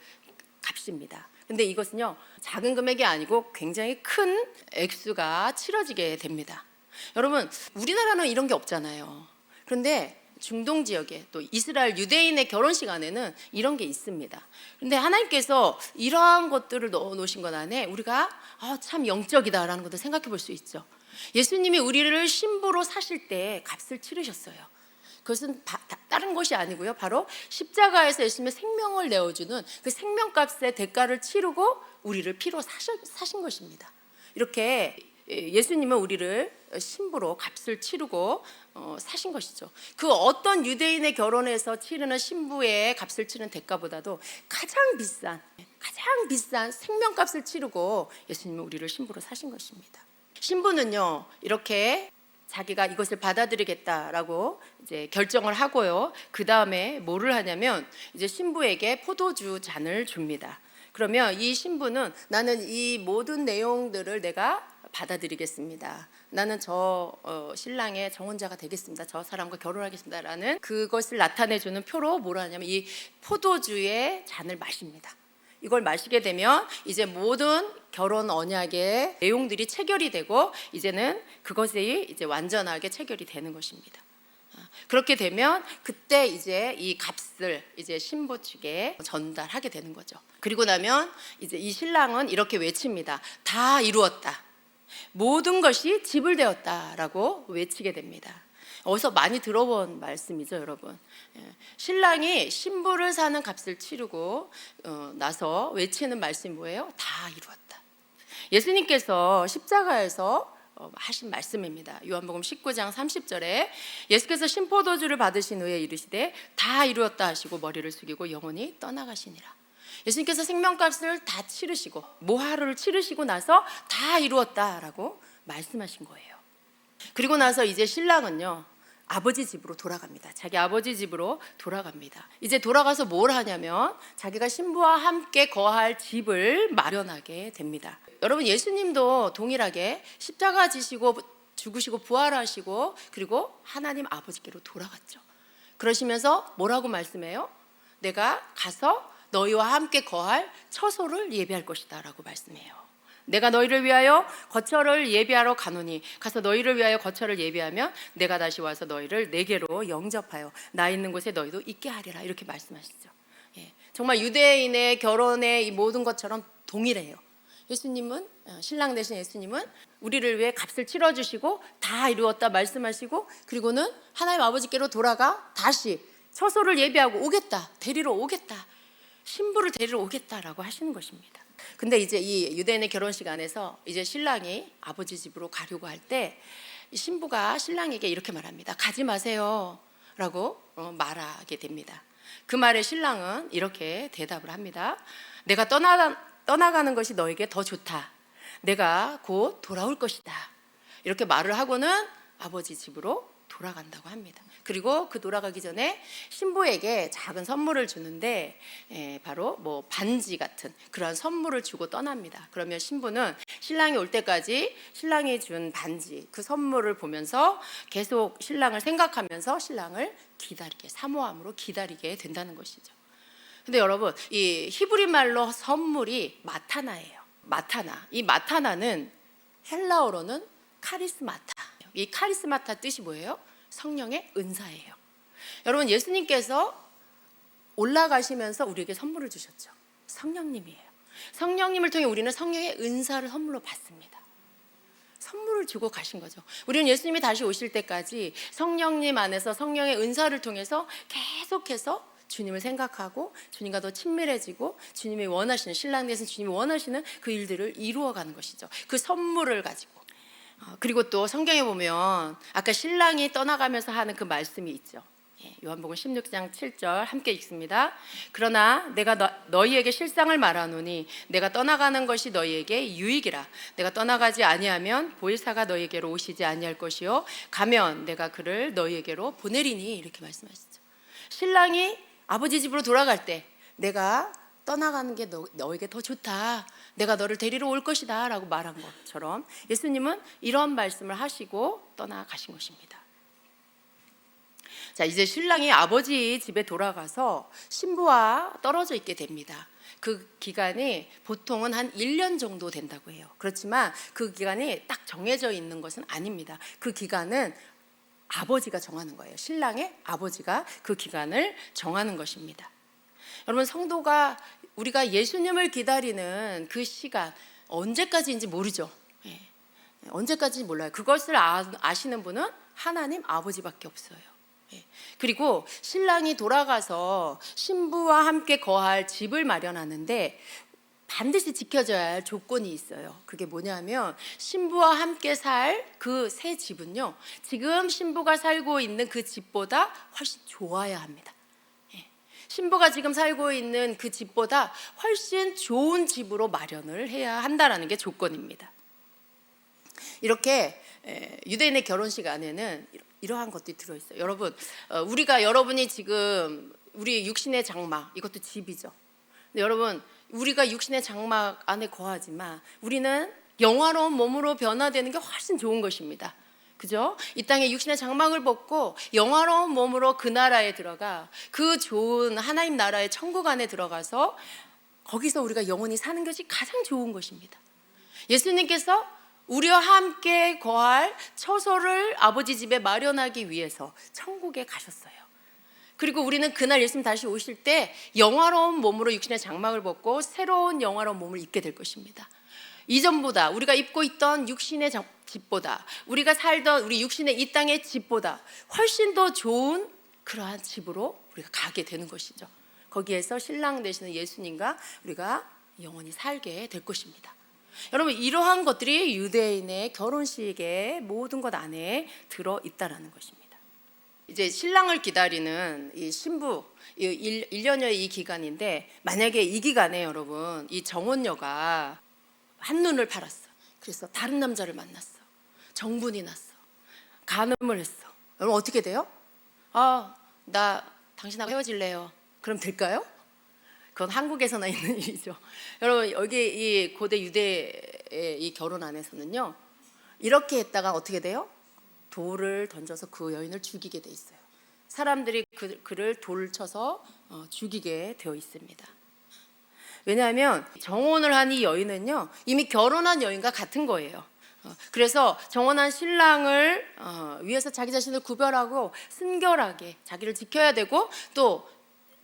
Speaker 1: 값입니다. 근데 이것은요, 작은 금액이 아니고 굉장히 큰 액수가 치러지게 됩니다. 여러분, 우리나라는 이런 게 없잖아요. 그런데 중동 지역에 또 이스라엘 유대인의 결혼식 안에는 이런 게 있습니다. 그런데 하나님께서 이러한 것들을 넣어 놓으신 것 안에 우리가 참 영적이다라는 것도 생각해 볼 수 있죠. 예수님이 우리를 신부로 사실 때 값을 치르셨어요. 그것은 다른 것이 아니고요, 바로 십자가에서 예수님의 생명을 내어주는 그 생명값의 대가를 치르고 우리를 피로 사신 것입니다. 이렇게 예수님은 우리를 신부로 값을 치르고 사신 것이죠. 그 어떤 유대인의 결혼에서 치르는 신부의 값을 치르는 대가보다도 가장 비싼 생명값을 치르고 예수님은 우리를 신부로 사신 것입니다. 신부는요, 이렇게 자기가 이것을 받아들이겠다라고 이제 결정을 하고요. 그 다음에 뭐를 하냐면 이제 신부에게 포도주 잔을 줍니다. 그러면 이 신부는 나는 이 모든 내용들을 내가 받아들이겠습니다. 나는 저 신랑의 정혼자가 되겠습니다. 저 사람과 결혼하겠습니다라는 그것을 나타내주는 표로 뭘 하냐면 이 포도주의 잔을 마십니다. 이걸 마시게 되면 이제 모든 결혼 언약의 내용들이 체결이 되고 이제는 그것이 이제 완전하게 체결이 되는 것입니다. 그렇게 되면 그때 이제 이 값을 이제 신부 측에 전달하게 되는 거죠. 그리고 나면 이제 이 신랑은 이렇게 외칩니다. 다 이루었다. 모든 것이 지불되었다라고 외치게 됩니다. 어디서 많이 들어본 말씀이죠, 여러분. 신랑이 신부를 사는 값을 치르고 나서 외치는 말씀이 뭐예요? 다 이루었다. 예수님께서 십자가에서 하신 말씀입니다. 요한복음 19장 30절에 예수께서 신포도주를 받으신 후에 이르시되 다 이루었다 하시고 머리를 숙이고 영원히 떠나가시니라. 예수님께서 생명값을 다 치르시고 모하르를 치르시고 나서 다 이루었다라고 말씀하신 거예요. 그리고 나서 이제 신랑은요, 아버지 집으로 돌아갑니다. 자기 아버지 집으로 돌아갑니다. 이제 돌아가서 뭘 하냐면 자기가 신부와 함께 거할 집을 마련하게 됩니다. 여러분, 예수님도 동일하게 십자가 지시고 죽으시고 부활하시고 그리고 하나님 아버지께로 돌아갔죠. 그러시면서 뭐라고 말씀해요? 내가 가서 너희와 함께 거할 처소를 예비할 것이다 라고 말씀해요. 내가 너희를 위하여 거처를 예비하러 가노니 가서 너희를 위하여 거처를 예비하면 내가 다시 와서 너희를 내게로 영접하여 나 있는 곳에 너희도 있게 하리라, 이렇게 말씀하시죠. 정말 유대인의 결혼의 이 모든 것처럼 동일해요. 예수님은, 신랑 되신 예수님은 우리를 위해 값을 치러주시고 다 이루었다 말씀하시고, 그리고는 하나님 아버지께로 돌아가 다시 처소를 예비하고 오겠다, 데리러 오겠다, 신부를 데리러 오겠다라고 하시는 것입니다. 근데 이제 이 유대인의 결혼식 안에서 이제 신랑이 아버지 집으로 가려고 할 때 신부가 신랑에게 이렇게 말합니다. 가지 마세요 라고 말하게 됩니다. 그 말에 신랑은 이렇게 대답을 합니다. 내가 떠나가는 것이 너에게 더 좋다. 내가 곧 돌아올 것이다. 이렇게 말을 하고는 아버지 집으로 돌아간다고 합니다. 그리고 그 돌아가기 전에 신부에게 작은 선물을 주는데 바로 뭐 반지 같은 그런 선물을 주고 떠납니다. 그러면 신부는 신랑이 올 때까지 신랑이 준 반지, 그 선물을 보면서 계속 신랑을 생각하면서 신랑을 기다리게, 사모함으로 기다리게 된다는 것이죠. 근데 여러분, 이 히브리 말로 선물이 마타나예요. 마타나. 이 마타나는 헬라어로는 카리스마타. 이 카리스마타 뜻이 뭐예요? 성령의 은사예요. 여러분, 예수님께서 올라가시면서 우리에게 선물을 주셨죠. 성령님이에요. 성령님을 통해 우리는 성령의 은사를 선물로 받습니다. 선물을 주고 가신 거죠. 우리는 예수님이 다시 오실 때까지 성령님 안에서 성령의 은사를 통해서 계속해서 주님을 생각하고 주님과 더 친밀해지고 주님이 원하시는, 신랑 되신 주님이 원하시는 그 일들을 이루어가는 것이죠. 그 선물을 가지고. 그리고 또 성경에 보면 아까 신랑이 떠나가면서 하는 그 말씀이 있죠. 요한복음 16장 7절 함께 읽습니다. 그러나 내가 너희에게 실상을 말하노니 내가 떠나가는 것이 너희에게 유익이라. 내가 떠나가지 아니하면 보혜사가 너희에게로 오시지 아니할 것이요 가면 내가 그를 너희에게로 보내리니, 이렇게 말씀하시죠. 신랑이 아버지 집으로 돌아갈 때 내가 떠나가는 게 너에게 더 좋다, 내가 너를 데리러 올 것이다 라고 말한 것처럼 예수님은 이런 말씀을 하시고 떠나가신 것입니다. 자, 이제 신랑이 아버지 집에 돌아가서 신부와 떨어져 있게 됩니다. 그 기간이 보통은 한 1년 정도 된다고 해요. 그렇지만 그 기간이 딱 정해져 있는 것은 아닙니다. 그 기간은 아버지가 정하는 거예요. 신랑의 아버지가 그 기간을 정하는 것입니다. 여러분, 성도가 우리가 예수님을 기다리는 그 시간 언제까지인지 모르죠. 언제까지인지 몰라요. 그것을 아시는 분은 하나님 아버지밖에 없어요. 그리고 신랑이 돌아가서 신부와 함께 거할 집을 마련하는데 반드시 지켜져야 할 조건이 있어요. 그게 뭐냐면 신부와 함께 살 그 새 집은요, 지금 신부가 살고 있는 그 집보다 훨씬 좋아야 합니다. 신부가 지금 살고 있는 그 집보다 훨씬 좋은 집으로 마련을 해야 한다는 게 조건입니다. 이렇게 유대인의 결혼식 안에는 이러한 것들이 들어있어요. 여러분, 여러분이 지금 우리 육신의 장막, 이것도 집이죠. 근데 여러분, 우리가 육신의 장막 안에 거하지만 우리는 영화로운 몸으로 변화되는 게 훨씬 좋은 것입니다. 그죠? 이 땅에 육신의 장막을 벗고 영화로운 몸으로 그 나라에 들어가, 그 좋은 하나님 나라의 천국 안에 들어가서 거기서 우리가 영원히 사는 것이 가장 좋은 것입니다. 예수님께서 우리와 함께 거할 처소를 아버지 집에 마련하기 위해서 천국에 가셨어요. 그리고 우리는 그날 예수님 다시 오실 때 영화로운 몸으로 육신의 장막을 벗고 새로운 영화로운 몸을 입게 될 것입니다. 이전보다 우리가 입고 있던 육신의 집보다, 우리가 살던 우리 육신의 이 땅의 집보다 훨씬 더 좋은 그러한 집으로 우리가 가게 되는 것이죠. 거기에서 신랑 되시는 예수님과 우리가 영원히 살게 될 것입니다. 여러분, 이러한 것들이 유대인의 결혼식의 모든 것 안에 들어있다라는 것입니다. 이제 신랑을 기다리는 이 신부 1년여의 이 기간인데, 만약에 이 기간에 여러분 이 정혼녀가 한눈을 팔았어. 그래서 다른 남자를 만났어. 정분이 났어. 간음을 했어. 여러분 어떻게 돼요? 나 당신하고 헤어질래요. 그럼 될까요? 그건 한국에서나 있는 일이죠. 여러분 여기 이 고대 유대의 이 결혼 안에서는요, 이렇게 했다가 어떻게 돼요? 돌을 던져서 그 여인을 죽이게 돼 있어요. 사람들이 그를 돌을 쳐서 죽이게 되어 있습니다. 왜냐하면 정혼을 한 이 여인은요, 이미 결혼한 여인과 같은 거예요. 그래서 정혼한 신랑을 위해서 자기 자신을 구별하고 순결하게 자기를 지켜야 되고, 또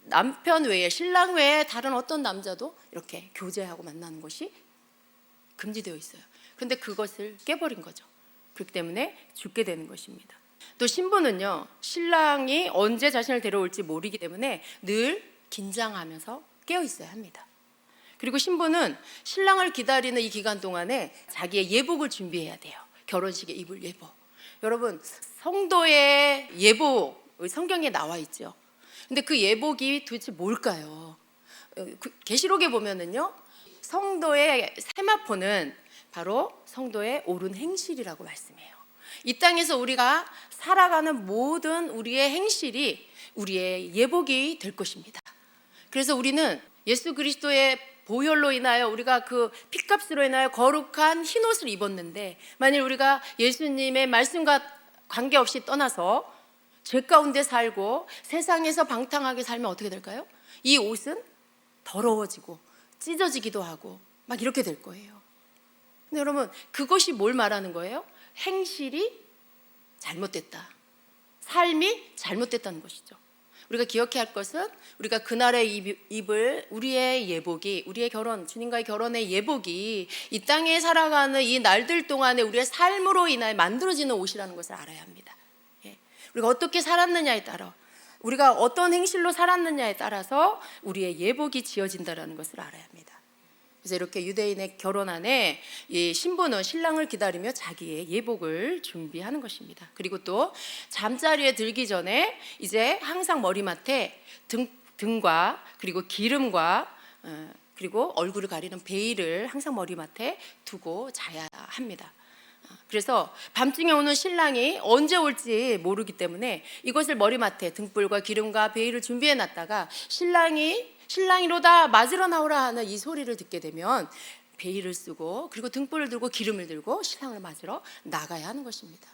Speaker 1: 남편 외에, 신랑 외에 다른 어떤 남자도 이렇게 교제하고 만나는 것이 금지되어 있어요. 그런데 그것을 깨버린 거죠. 그렇기 때문에 죽게 되는 것입니다. 또 신부는요, 신랑이 언제 자신을 데려올지 모르기 때문에 늘 긴장하면서 깨어 있어야 합니다. 그리고 신부는 신랑을 기다리는 이 기간 동안에 자기의 예복을 준비해야 돼요. 결혼식에 입을 예복. 여러분, 성도의 예복 성경에 나와 있죠. 근데 그 예복이 도대체 뭘까요? 계시록에 보면은요, 성도의 세마포는 바로 성도의 옳은 행실이라고 말씀해요. 이 땅에서 우리가 살아가는 모든 우리의 행실이 우리의 예복이 될 것입니다. 그래서 우리는 예수 그리스도의 보혈로 인하여, 우리가 그 피값으로 인하여 거룩한 흰옷을 입었는데, 만일 우리가 예수님의 말씀과 관계없이 떠나서 죄 가운데 살고 세상에서 방탕하게 살면 어떻게 될까요? 이 옷은 더러워지고 찢어지기도 하고 막 이렇게 될 거예요. 근데 여러분, 그것이 뭘 말하는 거예요? 행실이 잘못됐다, 삶이 잘못됐다는 것이죠. 우리가 기억해야 할 것은, 우리가 그날에 입을 우리의 예복이, 우리의 결혼, 주님과의 결혼의 예복이 이 땅에 살아가는 이 날들 동안에 우리의 삶으로 인하여 만들어지는 옷이라는 것을 알아야 합니다. 우리가 어떻게 살았느냐에 따라, 우리가 어떤 행실로 살았느냐에 따라서 우리의 예복이 지어진다는 것을 알아야 합니다. 그래서 이렇게 유대인의 결혼 안에 이 신부는 신랑을 기다리며 자기의 예복을 준비하는 것입니다. 그리고 또 잠자리에 들기 전에 이제 항상 머리맡에 등과 그리고 기름과 그리고 얼굴을 가리는 베일을 항상 머리맡에 두고 자야 합니다. 그래서 밤중에 오는 신랑이 언제 올지 모르기 때문에 이것을 머리맡에 등불과 기름과 베일을 준비해 놨다가 신랑이로다 맞으러 나오라 하는 이 소리를 듣게 되면 베일을 쓰고, 그리고 등불을 들고 기름을 들고 신랑을 맞으러 나가야 하는 것입니다.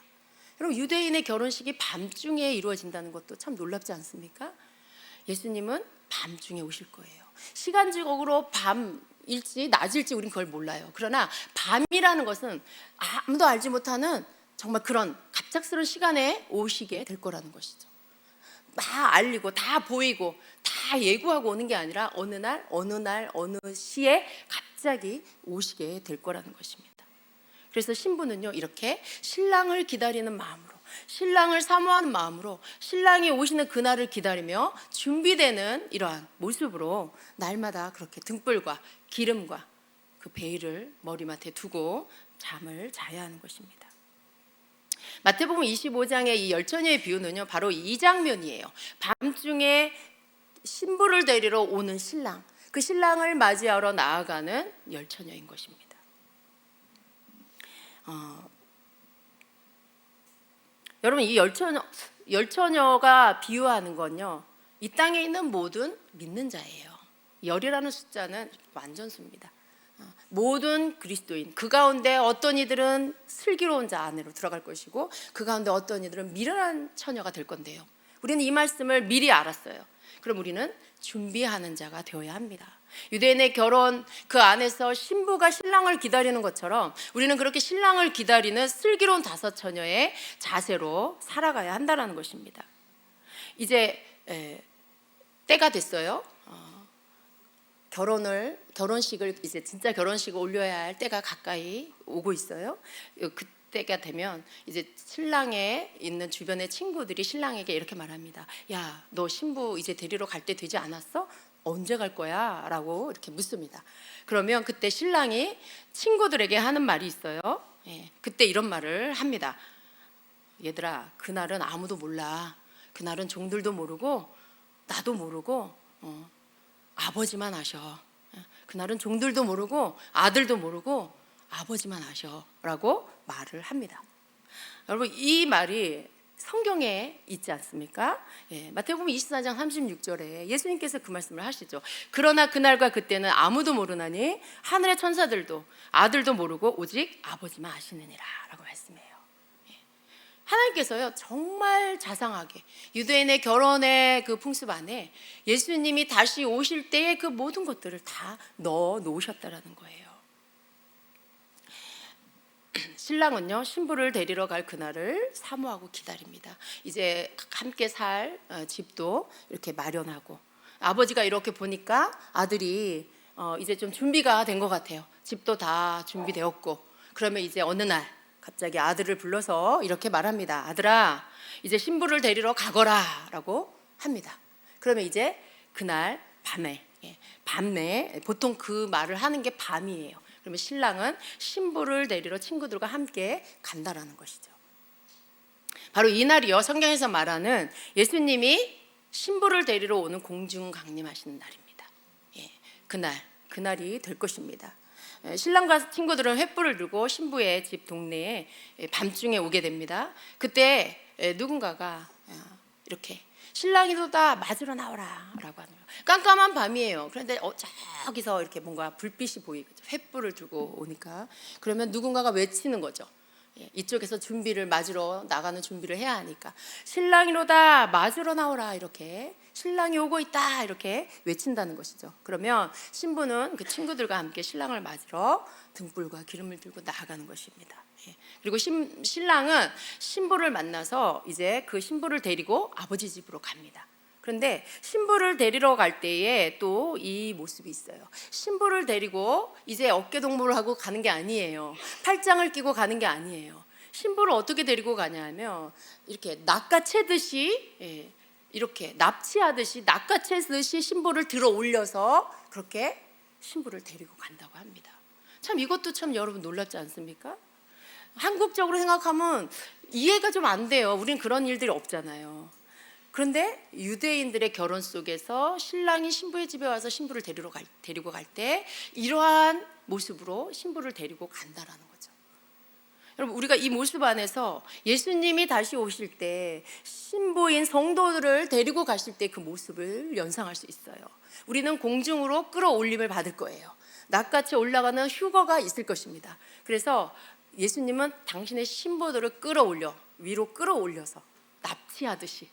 Speaker 1: 여러분, 유대인의 결혼식이 밤중에 이루어진다는 것도 참 놀랍지 않습니까? 예수님은 밤중에 오실 거예요. 시간적으로 밤일지 낮일지 우린 그걸 몰라요. 그러나 밤이라는 것은 아무도 알지 못하는 정말 그런 갑작스러운 시간에 오시게 될 거라는 것이죠. 다 알리고 다 보이고 다 예고하고 오는 게 아니라 어느 날 어느 시에 갑자기 오시게 될 거라는 것입니다. 그래서 신부는요, 이렇게 신랑을 기다리는 마음으로, 신랑을 사모하는 마음으로 신랑이 오시는 그날을 기다리며 준비되는 이러한 모습으로 날마다 그렇게 등불과 기름과 그 베일을 머리맡에 두고 잠을 자야 하는 것입니다. 마태복음 25장의 이 열처녀의 비유는요, 바로 이 장면이에요. 밤중에 신부를 데리러 오는 신랑, 그 신랑을 맞이하러 나아가는 열처녀인 것입니다. 여러분, 이 열처녀가 비유하는 건요, 이 땅에 있는 모든 믿는 자예요. 열이라는 숫자는 완전수입니다. 모든 그리스도인, 그 가운데 어떤 이들은 슬기로운 자 안으로 들어갈 것이고, 그 가운데 어떤 이들은 미련한 처녀가 될 건데요, 우리는 이 말씀을 미리 알았어요. 그럼 우리는 준비하는 자가 되어야 합니다. 유대인의 결혼 그 안에서 신부가 신랑을 기다리는 것처럼 우리는 그렇게 신랑을 기다리는 슬기로운 다섯 처녀의 자세로 살아가야 한다는 것입니다. 이제 때가 됐어요. 결혼식을 이제 진짜 결혼식을 올려야 할 때가 가까이 오고 있어요. 그때가 되면 이제 신랑에 있는 주변의 친구들이 신랑에게 이렇게 말합니다. 야, 너 신부 이제 데리러 갈 때 되지 않았어? 언제 갈 거야? 라고 이렇게 묻습니다. 그러면 그때 신랑이 친구들에게 하는 말이 있어요. 그때 이런 말을 합니다. 얘들아, 그날은 아무도 몰라. 그날은 종들도 모르고 나도 모르고 아버지만 아셔. 그날은 종들도 모르고 아들도 모르고 아버지만 아셔 라고 말을 합니다. 여러분, 이 말이 성경에 있지 않습니까? 마태복음 24장 36절에 예수님께서 그 말씀을 하시죠. 그러나 그날과 그때는 아무도 모르나니 하늘의 천사들도 아들도 모르고 오직 아버지만 아시느니라 라고 말씀해요. 하나님께서요 정말 자상하게 유대인의 결혼의 그 풍습 안에 예수님이 다시 오실 때의 그 모든 것들을 다 넣어 놓으셨다라는 거예요. 신랑은요 신부를 데리러 갈 그날을 사모하고 기다립니다. 이제 함께 살 집도 이렇게 마련하고, 아버지가 이렇게 보니까 아들이 이제 좀 준비가 된 것 같아요. 집도 다 준비되었고, 그러면 이제 어느 날 갑자기 아들을 불러서 이렇게 말합니다. 아들아, 이제 신부를 데리러 가거라 라고 합니다. 그러면 이제 그날 밤에, 밤에 보통 그 말을 하는 게 밤이에요. 그러면 신랑은 신부를 데리러 친구들과 함께 간다라는 것이죠. 바로 이날이요 성경에서 말하는 예수님이 신부를 데리러 오는 공중 강림하시는 날입니다. 그날이 될 것입니다. 신랑과 친구들은 횃불을 들고 신부의 집 동네에 밤중에 오게 됩니다. 그때 누군가가 이렇게 신랑이로다 맞으러 나오라 라고 하는 거예요. 깜깜한 밤이에요. 그런데 저기서 이렇게 뭔가 불빛이 보이겠죠. 횃불을 들고 오니까. 그러면 누군가가 외치는 거죠. 이쪽에서 준비를 맞으러 나가는 준비를 해야 하니까 신랑이로다 맞으러 나오라, 이렇게 신랑이 오고 있다 이렇게 외친다는 것이죠. 그러면 신부는 그 친구들과 함께 신랑을 맞으러 등불과 기름을 들고 나아가는 것입니다. 그리고 신랑은 신부를 만나서 이제 그 신부를 데리고 아버지 집으로 갑니다. 그런데 신부를 데리러 갈 때에 또 이 모습이 있어요. 신부를 데리고 이제 어깨 동무를 하고 가는 게 아니에요. 팔짱을 끼고 가는 게 아니에요. 신부를 어떻게 데리고 가냐면 이렇게 낚아채듯이, 이렇게 납치하듯이 낚아채듯이 신부를 들어 올려서 그렇게 신부를 데리고 간다고 합니다. 참 이것도 참 여러분 놀랍지 않습니까? 한국적으로 생각하면 이해가 좀 안 돼요. 우린 그런 일들이 없잖아요. 그런데 유대인들의 결혼 속에서 신랑이 신부의 집에 와서 신부를 데리고 갈 때 이러한 모습으로 신부를 데리고 간다라는 거죠. 여러분, 우리가 이 모습 안에서 예수님이 다시 오실 때 신부인 성도들을 데리고 가실 때 그 모습을 연상할 수 있어요. 우리는 공중으로 끌어올림을 받을 거예요. 낚같이 올라가는 휴거가 있을 것입니다. 그래서 예수님은 당신의 신부들을 끌어올려 위로 끌어올려서 납치하듯이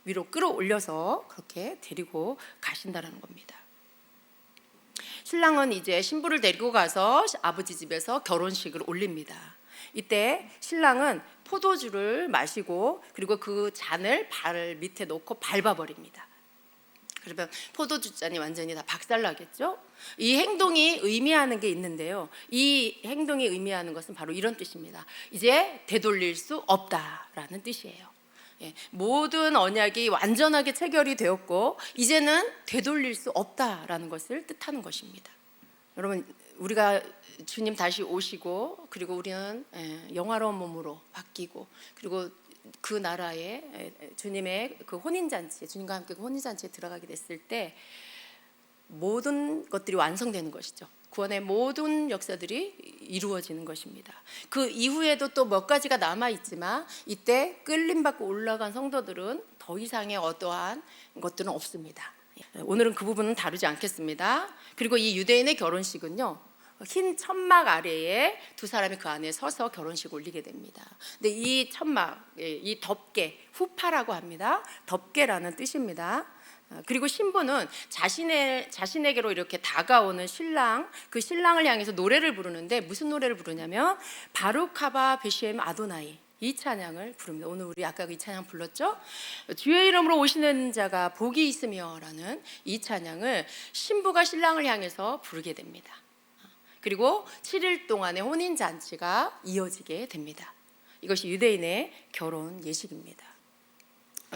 Speaker 1: 위로 끌어올려서 그렇게 데리고 가신다는 겁니다. 신랑은 이제 신부를 데리고 가서 아버지 집에서 결혼식을 올립니다. 이때 신랑은 포도주를 마시고 그리고 그 잔을 발 밑에 놓고 밟아버립니다. 그러면 포도주 잔이 완전히 다 박살나겠죠? 이 행동이 의미하는 게 있는데요. 이 행동이 의미하는 것은 바로 이런 뜻입니다. 이제 되돌릴 수 없다라는 뜻이에요. 모든 언약이 완전하게 체결이 되었고 이제는 되돌릴 수 없다라는 것을 뜻하는 것입니다. 여러분, 우리가 주님 다시 오시고 그리고 우리는 영화로운 몸으로 바뀌고 그리고 그 나라에 주님의 그 혼인잔치, 주님과 함께 그 혼인잔치에 들어가게 됐을 때 모든 것들이 완성되는 것이죠. 구원의 모든 역사들이 이루어지는 것입니다. 그 이후에도 또 몇 가지가 남아있지만 이때 끌림받고 올라간 성도들은 더 이상의 어떠한 것들은 없습니다. 오늘은 그 부분은 다루지 않겠습니다. 그리고 이 유대인의 결혼식은요, 흰 천막 아래에 두 사람이 그 안에 서서 결혼식 올리게 됩니다. 근데 이 천막, 이 덮개, 후파라고 합니다. 덮개라는 뜻입니다. 그리고 신부는 자신에게로 이렇게 다가오는 신랑, 그 신랑을 향해서 노래를 부르는데 무슨 노래를 부르냐면 바룩하바 베시엠 아도나이, 이 찬양을 부릅니다. 오늘 우리 아까 이 찬양 불렀죠? 주의 이름으로 오시는 자가 복이 있으며 라는 이 찬양을 신부가 신랑을 향해서 부르게 됩니다. 그리고 7일 동안의 혼인잔치가 이어지게 됩니다. 이것이 유대인의 결혼 예식입니다.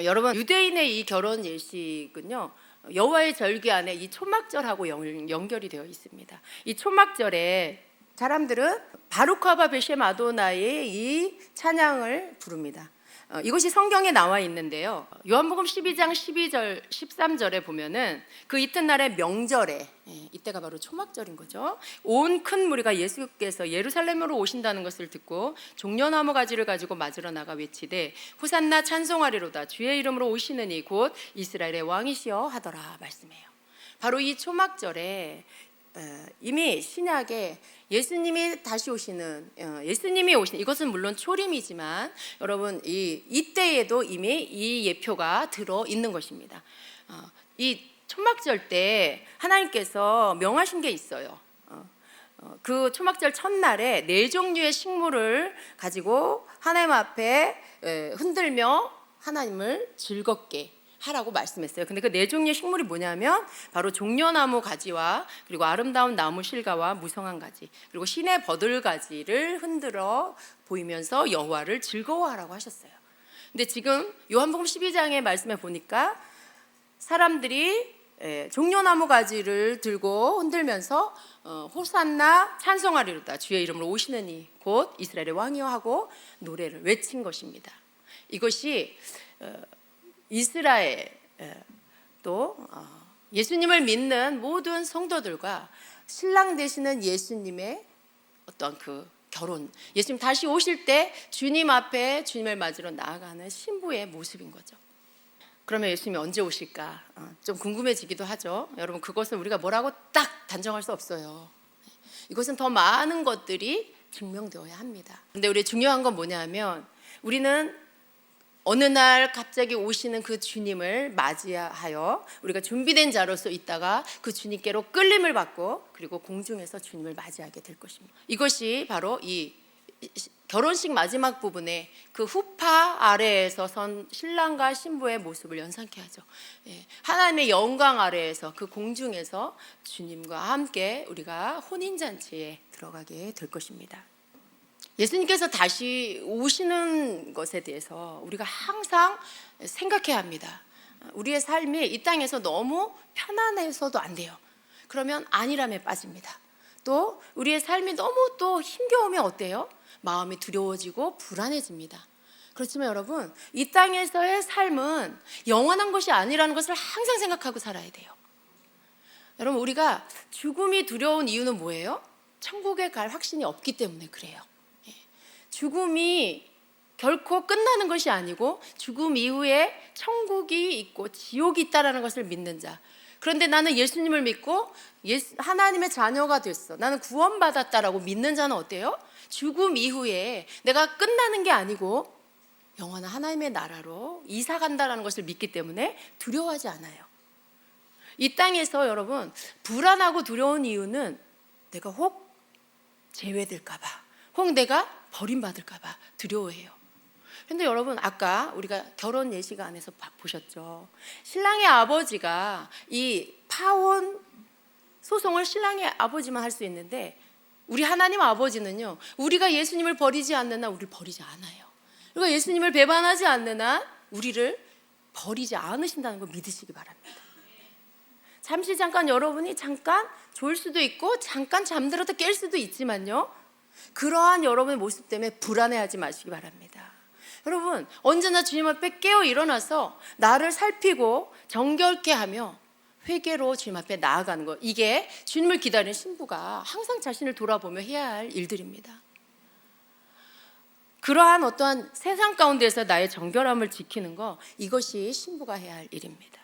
Speaker 1: 여러분, 유대인의 이 결혼 예식은요, 여호와의 절기 안에 이 초막절하고 연결이 되어 있습니다. 이 초막절에 사람들은 바룩하바 베셈 아도나이의 이 찬양을 부릅니다. 이것이 성경에 나와 있는데요. 요한복음 12장 12절 13절에 보면은 그 이튿날의 명절에, 이때가 바로 초막절인 거죠. 온 큰 무리가 예수께서 예루살렘으로 오신다는 것을 듣고 종려나무 가지를 가지고 맞으러 나가 외치되 호산나 찬송하리로다 주의 이름으로 오시는 이 곧 이스라엘의 왕이시여 하더라 말씀해요. 바로 이 초막절에 이미 신약에 예수님이 다시 오시는, 예수님이 오시는, 이것은 물론 초림이지만 여러분 이때에도 이미 이 예표가 들어 있는 것입니다. 이 초막절 때 하나님께서 명하신 게 있어요. 그 초막절 첫날에 4종류의 식물을 가지고 하나님 앞에 흔들며 하나님을 즐겁게 하라고 말씀했어요. 근데 그 4종류의 식물이 뭐냐면 바로 종려나무 가지와 그리고 아름다운 나무 실과와 무성한 가지 그리고 신의 버들가지를 흔들어 보이면서 여호와를 즐거워하라고 하셨어요. 근데 지금 요한복음 12장의 말씀에 보니까 사람들이 종려나무 가지를 들고 흔들면서 호산나 찬송하리로다 주의 이름으로 오시는 이 곧 이스라엘의 왕이여 하고 노래를 외친 것입니다. 이것이 이스라엘 또 예수님을 믿는 모든 성도들과 신랑 되시는 예수님의 어떤 그 결혼, 예수님 다시 오실 때 주님 앞에 주님을 맞으러 나아가는 신부의 모습인 거죠. 그러면 예수님이 언제 오실까 좀 궁금해지기도 하죠. 여러분, 그것은 우리가 뭐라고 딱 단정할 수 없어요. 이것은 더 많은 것들이 증명되어야 합니다. 근데 우리 중요한 건 뭐냐면 우리는 어느 날 갑자기 오시는 그 주님을 맞이하여 우리가 준비된 자로서 있다가 그 주님께로 끌림을 받고 그리고 공중에서 주님을 맞이하게 될 것입니다. 이것이 바로 이 결혼식 마지막 부분에 그 후파 아래에서 선 신랑과 신부의 모습을 연상케 하죠. 하나님의 영광 아래에서 그 공중에서 주님과 함께 우리가 혼인잔치에 들어가게 될 것입니다. 예수님께서 다시 오시는 것에 대해서 우리가 항상 생각해야 합니다. 우리의 삶이 이 땅에서 너무 편안해서도 안 돼요. 그러면 안일함에 빠집니다. 또 우리의 삶이 너무 또 힘겨우면 어때요? 마음이 두려워지고 불안해집니다. 그렇지만 여러분, 이 땅에서의 삶은 영원한 것이 아니라는 것을 항상 생각하고 살아야 돼요. 여러분, 우리가 죽음이 두려운 이유는 뭐예요? 천국에 갈 확신이 없기 때문에 그래요. 죽음이 결코 끝나는 것이 아니고 죽음 이후에 천국이 있고 지옥이 있다는 것을 믿는 자. 그런데 나는 예수님을 믿고 하나님의 자녀가 됐어, 나는 구원받았다라고 믿는 자는 어때요? 죽음 이후에 내가 끝나는 게 아니고 영원한 하나님의 나라로 이사 간다는 것을 믿기 때문에 두려워하지 않아요. 이 땅에서 여러분 불안하고 두려운 이유는 내가 혹 제외될까 봐, 혹 내가 버림받을까 봐 두려워해요. 근데 여러분, 아까 우리가 결혼 예식 안에서 보셨죠? 신랑의 아버지가 이 파혼 소송을 신랑의 아버지만 할 수 있는데 우리 하나님 아버지는요, 우리가 예수님을 버리지 않는 한 우리를 버리지 않아요. 우리가 예수님을 배반하지 않는 한 우리를 버리지 않으신다는 걸 믿으시기 바랍니다. 잠깐 여러분이 잠깐 졸 수도 있고 잠깐 잠들어도 깰 수도 있지만요, 그러한 여러분의 모습 때문에 불안해하지 마시기 바랍니다. 여러분, 언제나 주님 앞에 깨어 일어나서 나를 살피고 정결케 하며 회개로 주님 앞에 나아가는 것, 이게 주님을 기다리는 신부가 항상 자신을 돌아보며 해야 할 일들입니다. 그러한 어떠한 세상 가운데서 나의 정결함을 지키는 것, 이것이 신부가 해야 할 일입니다.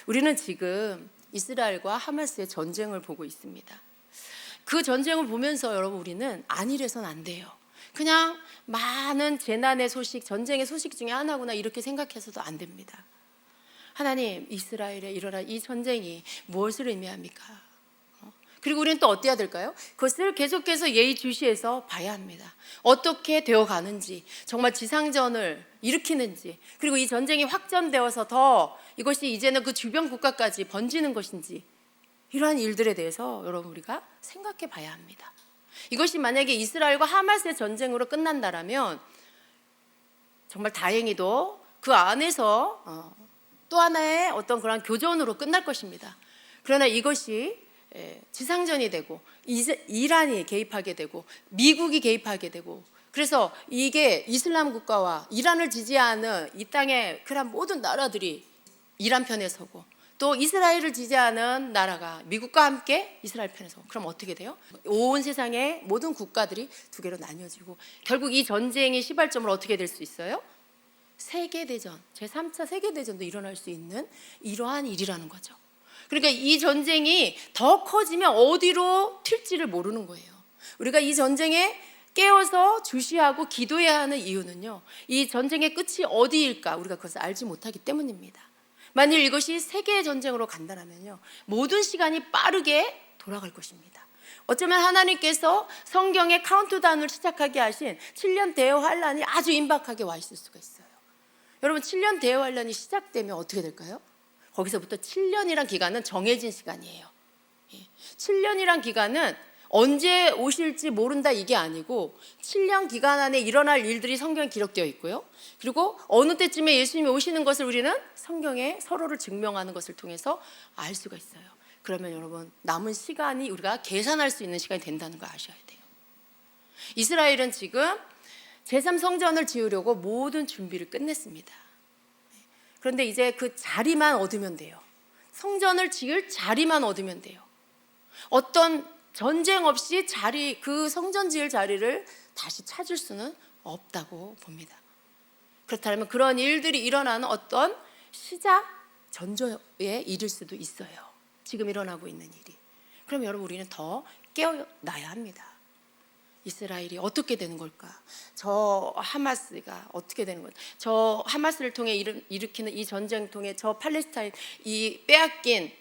Speaker 1: 우리는 지금 이스라엘과 하마스의 전쟁을 보고 있습니다. 그 전쟁을 보면서 여러분, 우리는 안일해서는 안 돼요. 그냥 많은 재난의 소식, 전쟁의 소식 중에 하나구나 이렇게 생각해서도 안 됩니다. 하나님, 이스라엘에 일어난 이 전쟁이 무엇을 의미합니까? 그리고 우리는 또 어때야 될까요? 그것을 계속해서 예의주시해서 봐야 합니다. 어떻게 되어가는지, 정말 지상전을 일으키는지, 그리고 이 전쟁이 확전되어서 더 이것이 이제는 그 주변 국가까지 번지는 것인지, 이러한 일들에 대해서 여러분 우리가 생각해 봐야 합니다. 이것이 만약에 이스라엘과 하마스의 전쟁으로 끝난다라면 정말 다행히도 그 안에서 또 하나의 어떤 그런 교전으로 끝날 것입니다. 그러나 이것이 지상전이 되고 이란이 개입하게 되고 미국이 개입하게 되고 그래서 이게 이슬람 국가와 이란을 지지하는 이 땅의 그런 모든 나라들이 이란 편에 서고, 또 이스라엘을 지지하는 나라가 미국과 함께 이스라엘 편에 서고, 그럼 어떻게 돼요? 온 세상의 모든 국가들이 두 개로 나뉘어지고, 결국 이 전쟁의 시발점으로 어떻게 될 수 있어요? 세계대전, 제3차 세계대전도 일어날 수 있는 이러한 일이라는 거죠. 그러니까 이 전쟁이 더 커지면 어디로 튈지를 모르는 거예요. 우리가 이 전쟁에 깨어서 주시하고 기도해야 하는 이유는요, 이 전쟁의 끝이 어디일까 우리가 그것을 알지 못하기 때문입니다. 만일 이것이 세계 전쟁으로 간다면요, 모든 시간이 빠르게 돌아갈 것입니다. 어쩌면 하나님께서 성경의 카운트다운을 시작하게 하신 7년 대환란이 아주 임박하게 와 있을 수가 있어요. 여러분, 7년 대환란이 시작되면 어떻게 될까요? 거기서부터 7년이란 기간은 정해진 시간이에요. 7년이란 기간은 언제 오실지 모른다 이게 아니고, 7년 기간 안에 일어날 일들이 성경에 기록되어 있고요. 그리고 어느 때쯤에 예수님이 오시는 것을 우리는 성경에 서로를 증명하는 것을 통해서 알 수가 있어요. 그러면 여러분, 남은 시간이 우리가 계산할 수 있는 시간이 된다는 걸 아셔야 돼요. 이스라엘은 지금 제3성전을 지으려고 모든 준비를 끝냈습니다. 그런데 이제 그 자리만 얻으면 돼요. 성전을 지을 자리만 얻으면 돼요. 어떤 전쟁 없이 그 성전 지을 자리를 다시 찾을 수는 없다고 봅니다. 그렇다면 그런 일들이 일어나는 어떤 시작 전조의 일일 수도 있어요. 지금 일어나고 있는 일이. 그럼 여러분, 우리는 더 깨어나야 합니다. 이스라엘이 어떻게 되는 걸까? 저 하마스가 어떻게 되는 걸까? 저 하마스를 통해 일으키는 이 전쟁을 통해 저 팔레스타인, 이 빼앗긴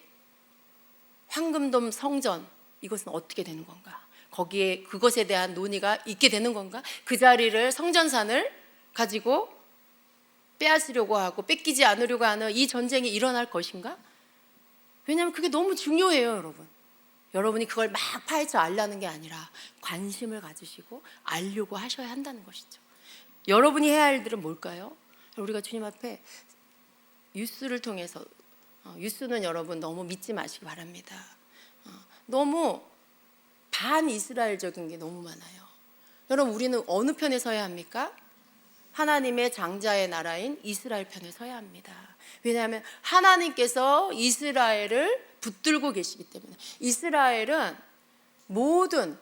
Speaker 1: 황금돔 성전, 이것은 어떻게 되는 건가? 거기에 그것에 대한 논의가 있게 되는 건가? 그 자리를, 성전산을 가지고 빼앗으려고 하고 뺏기지 않으려고 하는 이 전쟁이 일어날 것인가? 왜냐하면 그게 너무 중요해요, 여러분. 여러분이 그걸 막 파헤쳐 알라는 게 아니라 관심을 가지시고 알려고 하셔야 한다는 것이죠. 여러분이 해야 할 일들은 뭘까요? 우리가 주님 앞에 뉴스를 통해서, 뉴스는 여러분 너무 믿지 마시기 바랍니다. 너무 반이스라엘적인 게 너무 많아요. 여러분, 우리는 어느 편에 서야 합니까? 하나님의 장자의 나라인 이스라엘 편에 서야 합니다. 왜냐하면 하나님께서 이스라엘을 붙들고 계시기 때문에. 이스라엘은 모든,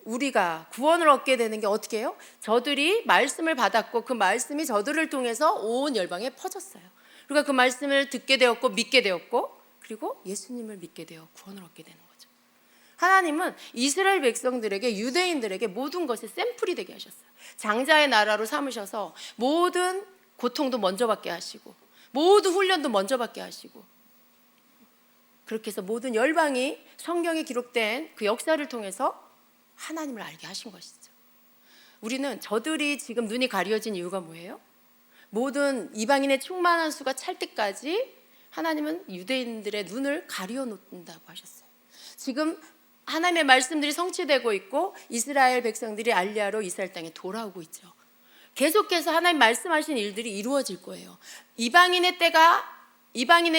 Speaker 1: 우리가 구원을 얻게 되는 게 어떻게 해요? 저들이 말씀을 받았고 그 말씀이 저들을 통해서 온 열방에 퍼졌어요. 그러니까 그 말씀을 듣게 되었고 믿게 되었고, 그리고 예수님을 믿게 되어 구원을 얻게 되는 거죠. 하나님은 이스라엘 백성들에게, 유대인들에게 모든 것이 샘플이 되게 하셨어요. 장자의 나라로 삼으셔서 모든 고통도 먼저 받게 하시고 모든 훈련도 먼저 받게 하시고, 그렇게 해서 모든 열방이 성경에 기록된 그 역사를 통해서 하나님을 알게 하신 것이죠. 우리는 저들이 지금 눈이 가려진 이유가 뭐예요? 모든 이방인의 충만한 수가 찰 때까지 하나님은 유대인들의 눈을 가려놓는다고 하셨어요. 지금 하나님의 말씀들이 성취되고 있고 이스라엘 백성들이 알리아로 이스라엘 땅에 돌아오고 있죠. 계속해서 하나님 말씀하신 일들이 이루어질 거예요. 이방인의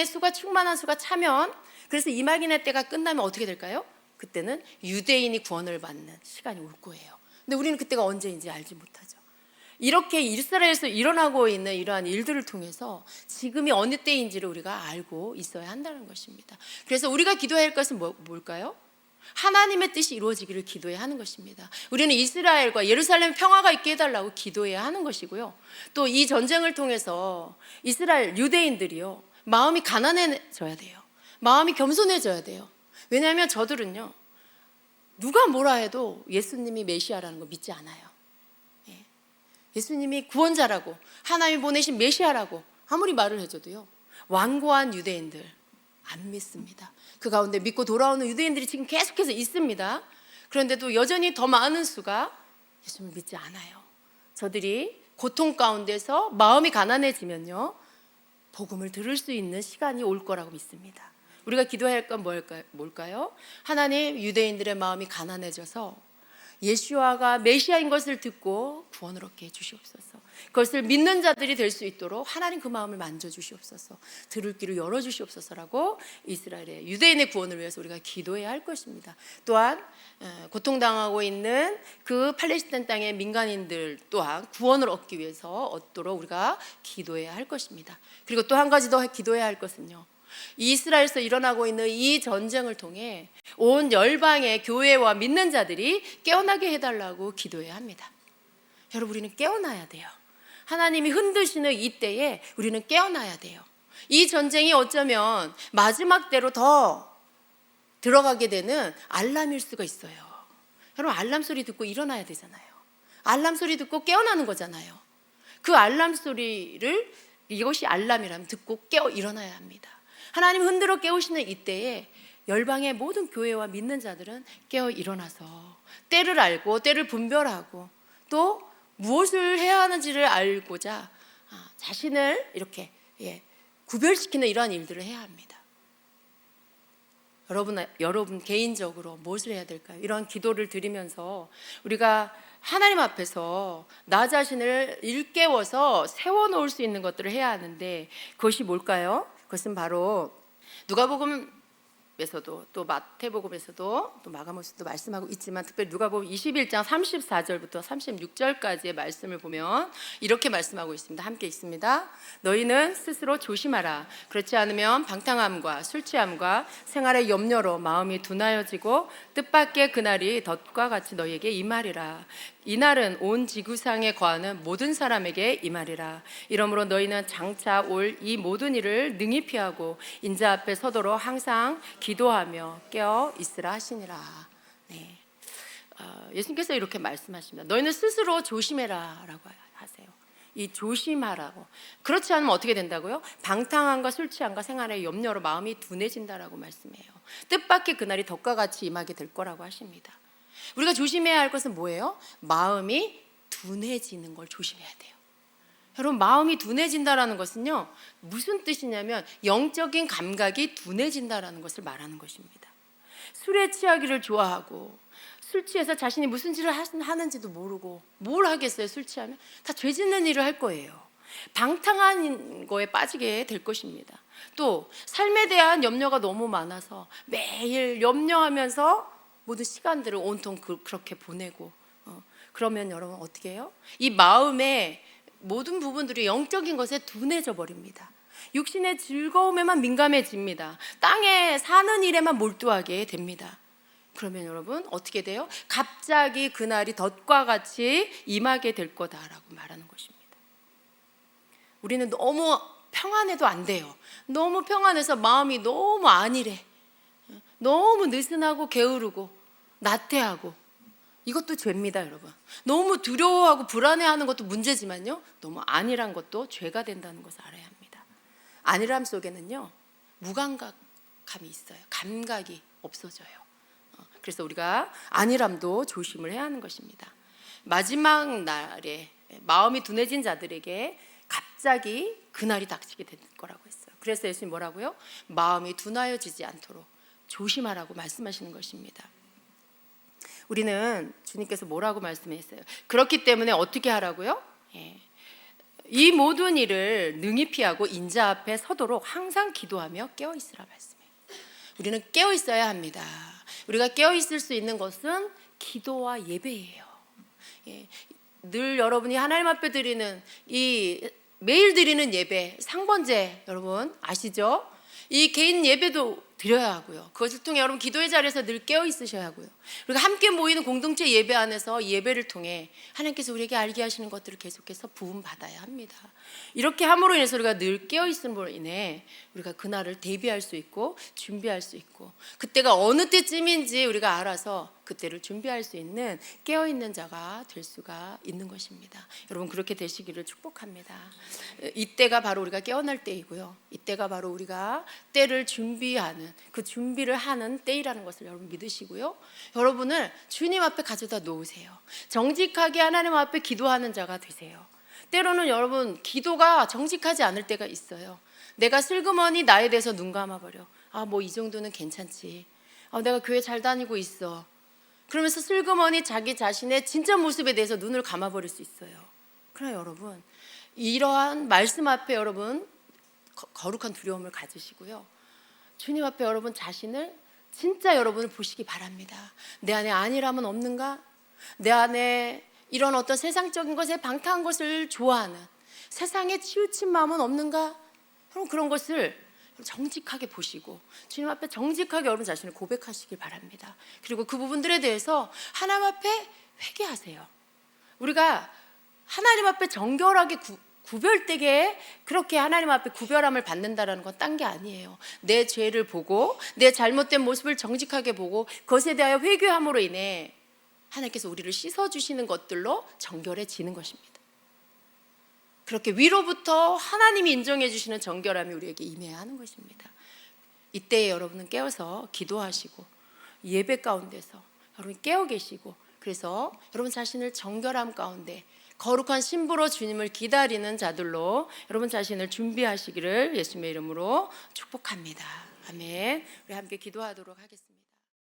Speaker 1: 수가, 충만한 수가 차면, 그래서 이방인의 때가 끝나면 어떻게 될까요? 그때는 유대인이 구원을 받는 시간이 올 거예요. 근데 우리는 그때가 언제인지 알지 못하죠. 이렇게 이스라엘에서 일어나고 있는 이러한 일들을 통해서 지금이 어느 때인지를 우리가 알고 있어야 한다는 것입니다. 그래서 우리가 기도해야 할 것은 뭘까요? 하나님의 뜻이 이루어지기를 기도해야 하는 것입니다. 우리는 이스라엘과 예루살렘 평화가 있게 해달라고 기도해야 하는 것이고요. 또 이 전쟁을 통해서 이스라엘 유대인들이요, 마음이 가난해져야 돼요. 마음이 겸손해져야 돼요. 왜냐하면 저들은요, 누가 뭐라 해도 예수님이 메시아라는 걸 믿지 않아요. 예수님이 구원자라고, 하나님이 보내신 메시아라고 아무리 말을 해줘도요, 완고한 유대인들 안 믿습니다. 그 가운데 믿고 돌아오는 유대인들이 지금 계속해서 있습니다. 그런데도 여전히 더 많은 수가 예수님을 믿지 않아요. 저들이 고통 가운데서 마음이 가난해지면요, 복음을 들을 수 있는 시간이 올 거라고 믿습니다. 우리가 기도해야 할 건 뭘까요? 하나님, 유대인들의 마음이 가난해져서 예수와가 메시아인 것을 듣고 구원을 얻게 해주시옵소서. 그것을 믿는 자들이 될 수 있도록 하나님 그 마음을 만져주시옵소서. 들을 길을 열어주시옵소서라고 이스라엘의 유대인의 구원을 위해서 우리가 기도해야 할 것입니다. 또한 고통당하고 있는 그 팔레스타인 땅의 민간인들 또한 구원을 얻기 위해서 얻도록 우리가 기도해야 할 것입니다. 그리고 또 한 가지 더 기도해야 할 것은요, 이스라엘에서 일어나고 있는 이 전쟁을 통해 온 열방의 교회와 믿는 자들이 깨어나게 해달라고 기도해야 합니다. 여러분, 우리는 깨어나야 돼요. 하나님이 흔드시는 이 때에 우리는 깨어나야 돼요. 이 전쟁이 어쩌면 마지막 때로 더 들어가게 되는 알람일 수가 있어요. 여러분, 알람 소리 듣고 일어나야 되잖아요. 알람 소리 듣고 깨어나는 거잖아요. 그 알람 소리를, 이것이 알람이라면 듣고 깨어 일어나야 합니다. 하나님 흔들어 깨우시는 이때에 열방의 모든 교회와 믿는 자들은 깨어 일어나서 때를 알고 때를 분별하고 또 무엇을 해야 하는지를 알고자 자신을 이렇게 구별시키는 이러한 일들을 해야 합니다. 여러분 개인적으로 무엇을 해야 될까요? 이런 기도를 드리면서 우리가 하나님 앞에서 나 자신을 일깨워서 세워놓을 수 있는 것들을 해야 하는데, 그것이 뭘까요? 그것은 바로 누가복음에서도 또 마태복음에서도 또 마가복음에서도 말씀하고 있지만, 특별히 누가복음 21장 34절부터 36절까지의 말씀을 보면 이렇게 말씀하고 있습니다. 함께 읽습니다. 너희는 스스로 조심하라. 그렇지 않으면 방탕함과 술 취함과 생활의 염려로 마음이 둔하여지고 뜻밖의 그날이 덫과 같이 너희에게 임하리라. 이날은 온 지구상에 거하는 모든 사람에게 임하리라. 이러므로 너희는 장차 올 이 모든 일을 능히 피하고 인자 앞에 서도록 항상 기도하며 깨어 있으라 하시니라. 네. 예수님께서 이렇게 말씀하십니다. 너희는 스스로 조심해라 라고 하세요. 이 조심하라고. 그렇지 않으면 어떻게 된다고요? 방탕함과 술 취함과 생활의 염려로 마음이 둔해진다라고 말씀해요. 뜻밖의 그날이 덫과 같이 임하게 될 거라고 하십니다. 우리가 조심해야 할 것은 뭐예요? 마음이 둔해지는 걸 조심해야 돼요. 여러분, 마음이 둔해진다라는 것은요, 무슨 뜻이냐면 영적인 감각이 둔해진다라는 것을 말하는 것입니다. 술에 취하기를 좋아하고 술 취해서 자신이 무슨 일을 하는지도 모르고, 뭘 하겠어요? 술 취하면 다 죄 짓는 일을 할 거예요. 방탕한 거에 빠지게 될 것입니다. 또 삶에 대한 염려가 너무 많아서 매일 염려하면서 모든 시간들을 온통 그렇게 보내고, 그러면 여러분 어떻게 해요? 이 마음의 모든 부분들이 영적인 것에 둔해져 버립니다. 육신의 즐거움에만 민감해집니다. 땅에 사는 일에만 몰두하게 됩니다. 그러면 여러분 어떻게 돼요? 갑자기 그날이 덫과 같이 임하게 될 거다라고 말하는 것입니다. 우리는 너무 평안해도 안 돼요. 너무 평안해서 마음이 너무 안일해, 너무 느슨하고 게으르고 나태하고, 이것도 죄입니다. 여러분, 너무 두려워하고 불안해하는 것도 문제지만요, 너무 안일한 것도 죄가 된다는 것을 알아야 합니다. 안일함 속에는요 무감각함이 있어요. 감각이 없어져요. 그래서 우리가 안일함도 조심을 해야 하는 것입니다. 마지막 날에 마음이 둔해진 자들에게 갑자기 그날이 닥치게 될 거라고 했어요. 그래서 예수님 뭐라고요? 마음이 둔하여지지 않도록 조심하라고 말씀하시는 것입니다. 우리는 주님께서 뭐라고 말씀했어요? 그렇기 때문에 어떻게 하라고요? 이 모든 일을 능히 피하고 인자 앞에 서도록 항상 기도하며 깨어 있으라 말씀해요. 우리는 깨어 있어야 합니다. 우리가 깨어 있을 수 있는 것은 기도와 예배예요. 늘 여러분이 하나님 앞에 드리는 이 매일 드리는 예배, 상번제 여러분 아시죠? 이 개인 예배도 드려야 하고요. 그것을 통해 여러분 기도의 자리에서 늘 깨어 있으셔야 하고요. 그리고 함께 모이는 공동체 예배 안에서 예배를 통해 하나님께서 우리에게 알게 하시는 것들을 계속해서 부음 받아야 합니다. 이렇게 함으로 인해서 우리가 늘 깨어 있음으로 인해 우리가 그날을 대비할 수 있고 준비할 수 있고, 그때가 어느 때쯤인지 우리가 알아서 그때를 준비할 수 있는 깨어 있는 자가 될 수가 있는 것입니다. 여러분 그렇게 되시기를 축복합니다. 이때가 바로 우리가 깨어날 때이고요. 이때가 바로 우리가 때를 준비하는, 그 준비를 하는 때이라는 것을 여러분 믿으시고요. 여러분을 주님 앞에 가져다 놓으세요. 정직하게 하나님 앞에 기도하는 자가 되세요. 때로는 여러분 기도가 정직하지 않을 때가 있어요. 내가 슬그머니 나에 대해서 눈 감아버려. 뭐 이 정도는 괜찮지. 내가 교회 잘 다니고 있어. 그러면서 슬그머니 자기 자신의 진짜 모습에 대해서 눈을 감아버릴 수 있어요. 그러나 여러분, 이러한 말씀 앞에 여러분 거룩한 두려움을 가지시고요, 주님 앞에 여러분 자신을 진짜 여러분을 보시기 바랍니다. 내 안에 안일함은 없는가? 내 안에 이런 어떤 세상적인 것에 방탕한 것을 좋아하는 세상에 치우친 마음은 없는가? 여러분 그런 것을 정직하게 보시고 주님 앞에 정직하게 여러분 자신을 고백하시길 바랍니다. 그리고 그 부분들에 대해서 하나님 앞에 회개하세요. 우리가 하나님 앞에 정결하게 구별되게 그렇게 하나님 앞에 구별함을 받는다라는 건 딴 게 아니에요. 내 죄를 보고 내 잘못된 모습을 정직하게 보고 그것에 대하여 회개함으로 인해 하나님께서 우리를 씻어주시는 것들로 정결해지는 것입니다. 그렇게 위로부터 하나님이 인정해 주시는 정결함이 우리에게 임해야 하는 것입니다. 이때 여러분은 깨어서 기도하시고 예배 가운데서 여러분 깨어 계시고, 그래서 여러분 자신을 정결함 가운데 거룩한 신부로 주님을 기다리는 자들로 여러분 자신을 준비하시기를 예수님의 이름으로 축복합니다. 아멘. 우리 함께 기도하도록 하겠습니다.